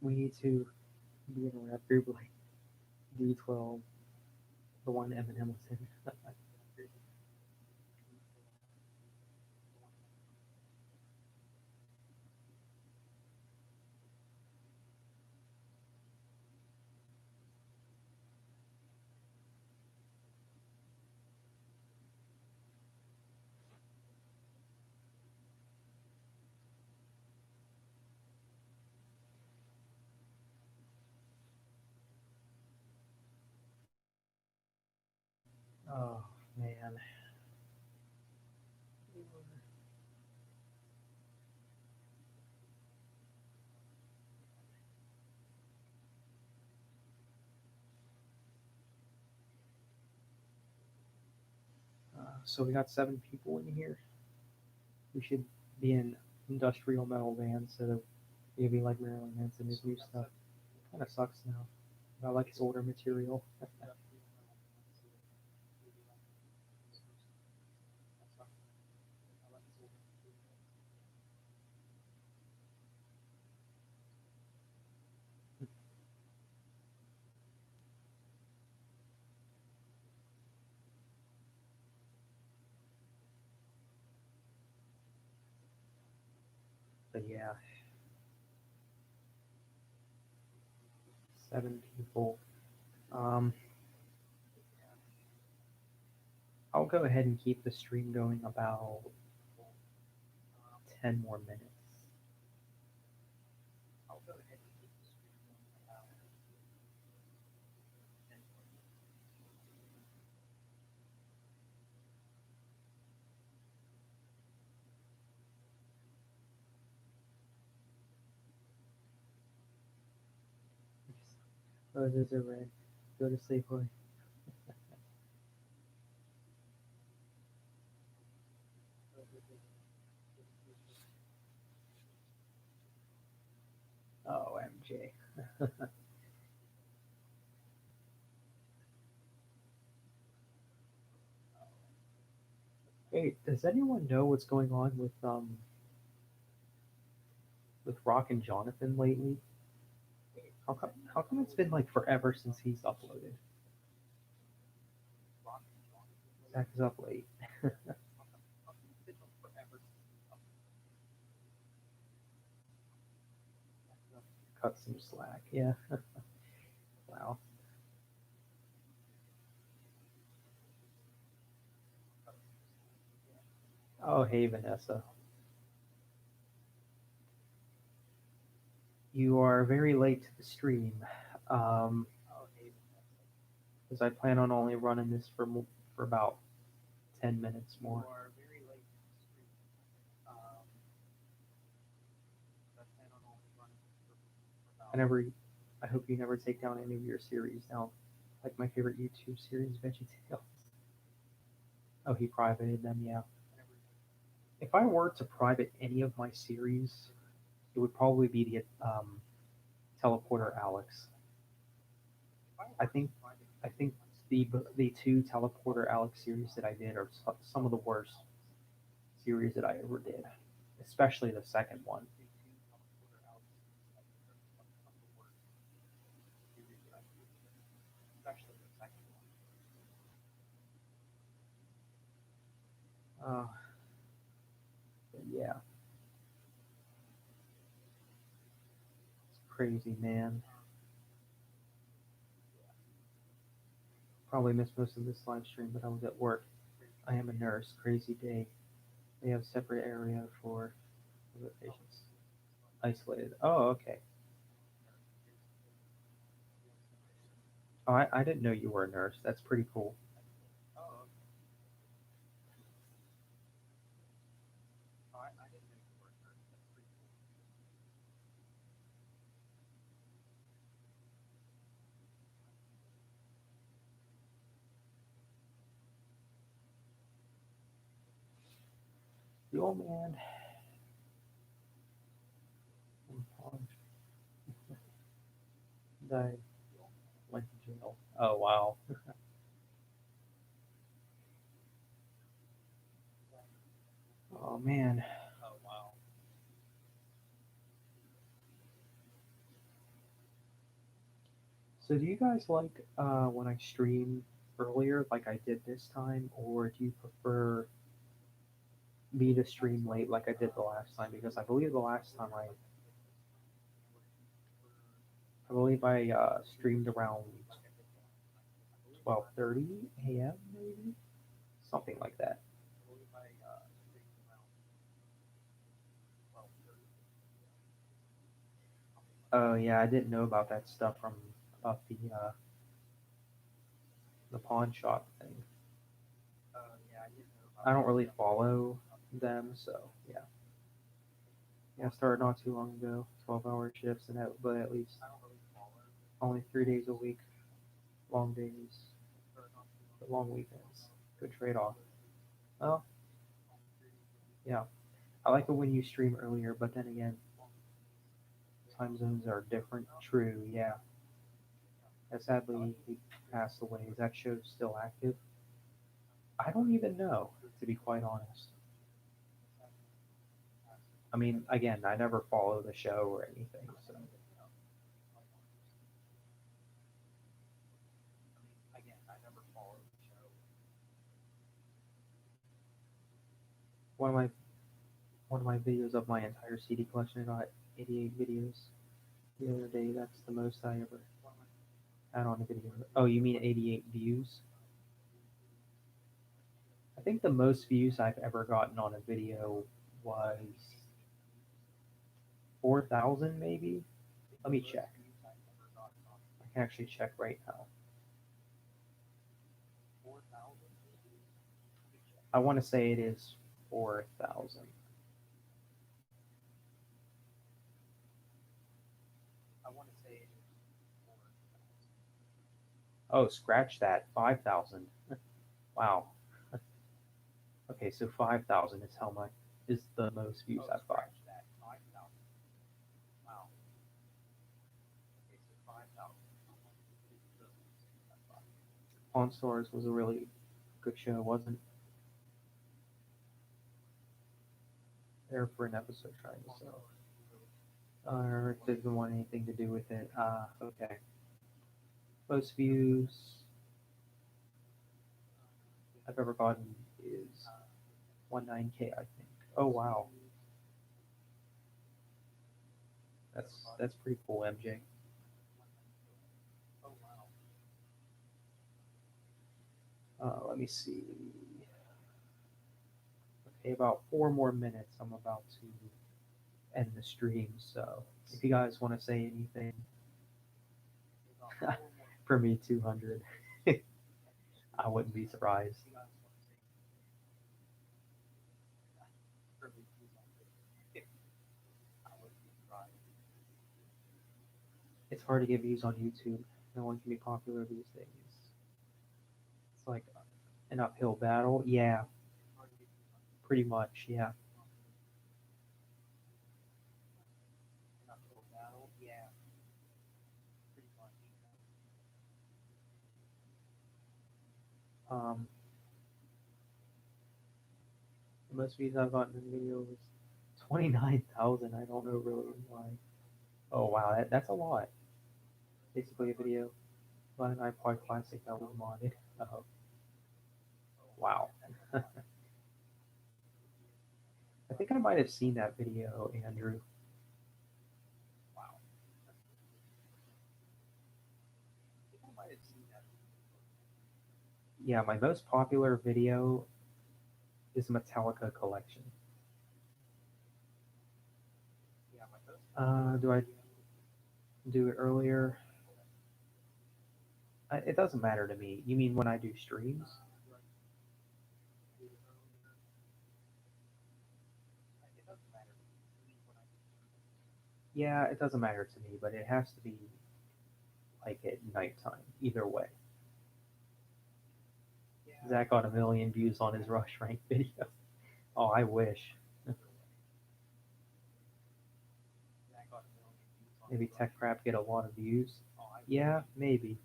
We need to be in a rap group like D12, the one Eminem was in. Oh man. So we got 7 people in here. We should be in industrial metal bands so that maybe like Marilyn Manson, his new stuff. Kind of sucks now. I like his older material. But yeah, 7 people. Um, I'll go ahead and keep the stream going about 10 more minutes. Roses are red. Go to sleep, boy. Oh, MJ. Hey, does anyone know what's going on with Rock and Jonathan lately? How come it's been like forever since he's uploaded? Zach is up late. Cut some slack. Yeah. Wow. Oh, hey, Vanessa. You are very late to the stream. Um, because I plan on only running this for about 10 minutes more. I never. I hope you never take down any of your series now. Like my favorite YouTube series, VeggieTales. Oh, he privated them. Yeah. If I were to private any of my series, it would probably be the Teleporter Alex. I think the two Teleporter Alex series that I did are some of the worst series that I ever did, especially the second one. Uh, yeah, it's crazy, man. Probably missed most of this live stream, but I was at work. I am a nurse. Crazy day. They have a separate area for the patients. Isolated. Oh, okay. Oh, I didn't know you were a nurse. That's pretty cool. The old man died, went to jail. Oh, wow. Oh, man. So, do you guys like when I stream earlier, like I did this time, or do you prefer me to stream late, like I did the last time? Because I believe the last time I streamed around 12:30 a.m. maybe something like that. Oh yeah, I didn't know about that stuff from about the pawn shop thing. I don't really follow them, so yeah. Yeah, I started not too long ago. 12-hour shifts, but at least only 3 days a week. Long days, but long weekends. Good trade-off. Well, yeah. I like it when you stream earlier, but then again, time zones are different. True, yeah. And sadly, he passed away. Is that show still active? I don't even know, to be quite honest. I mean, again, I never follow the show or anything, so one of my one of my videos of my entire CD collection, I got 88 videos the other day. That's the most I ever had on a video. Oh, you mean 88 views? I think the most views I've ever gotten on a video was 4,000, maybe. Let me check. I can actually check right now. I want to say it is 4,000. Oh, scratch that. 5,000. Wow. Okay, so 5,000 is how much is the most views I've got. Pawn Stars was a really good show, wasn't there for an episode trying to sell. Or it doesn't want anything to do with it. Okay. Most views I've ever gotten is 19K, I think. Oh wow, that's pretty cool, MJ. Let me see. Okay, about 4 more minutes. I'm about to end the stream. So if you guys want to say anything, for me, 200. I wouldn't be surprised. It's hard to get views on YouTube. No one can be popular these days. It's like an uphill battle. Yeah, pretty much. Yeah. Um, the most views I've gotten in a video was 29,000. I don't know really why. Oh wow, that's a lot. Basically a video on an iPod Classic that was modded. Wow. I think I might have seen that video, Andrew. Yeah, my most popular video is Metallica collection. Do I do it earlier? It doesn't matter to me. You mean when I do streams? Yeah, it doesn't matter to me, but it has to be like at nighttime. Either way. Zach got a million views on his Rush Rank video. Oh, I wish. Maybe Tech Crap get a lot of views. Yeah, maybe.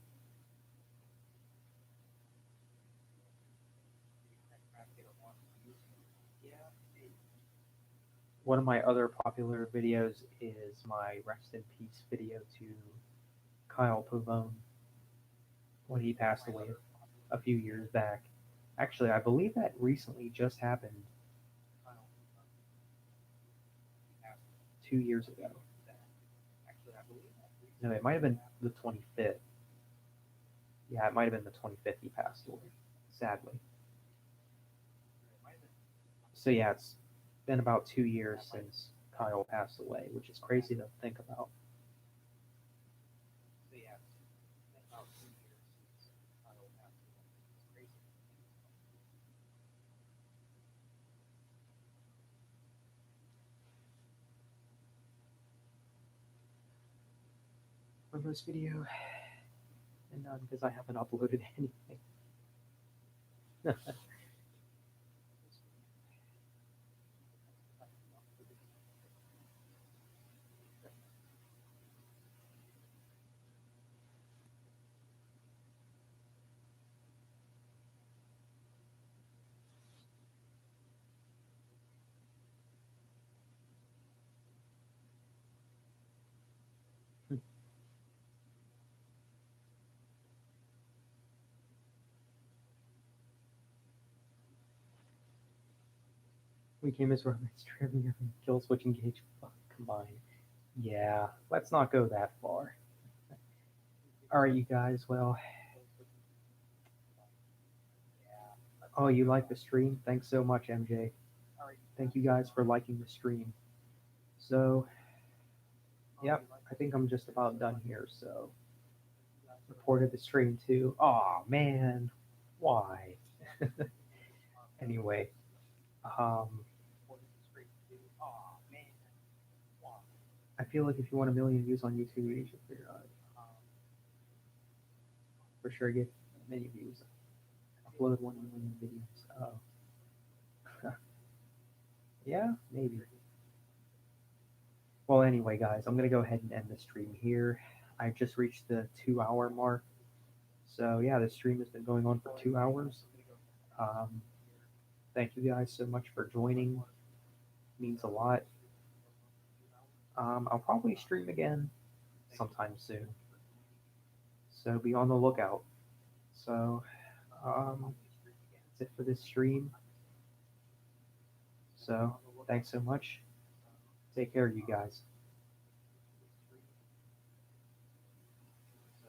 One of my other popular videos is my rest in peace video to Kyle Pavone when he passed away a few years back. Actually, I believe that recently just happened 2 years ago. No, it might have been the 25th. Yeah, it might have been the 25th he passed away, sadly. So yeah, it's been about 2 years since Kyle passed away, which is crazy to think about. For this video, and none because I haven't uploaded anything. We came as romance trivia and kill switch engage combined. Yeah, let's not go that far. All right, you guys. Well, oh, you like the stream? Thanks so much, MJ. Thank you guys for liking the stream. So, yep, I think I'm just about done here. So, reported the stream too. Aw, man, why? Anyway, um, I feel like if you want a million views on YouTube, you should figure out for sure get many views. Upload 1 million videos. Oh. Yeah, maybe. Well, anyway, guys, I'm gonna go ahead and end the stream here. I just reached the 2 hour mark. So yeah, the stream has been going on for 2 hours. Um, thank you guys so much for joining. Means a lot. I'll probably stream again sometime soon. So be on the lookout. So that's it for this stream. So thanks so much. Take care, you guys.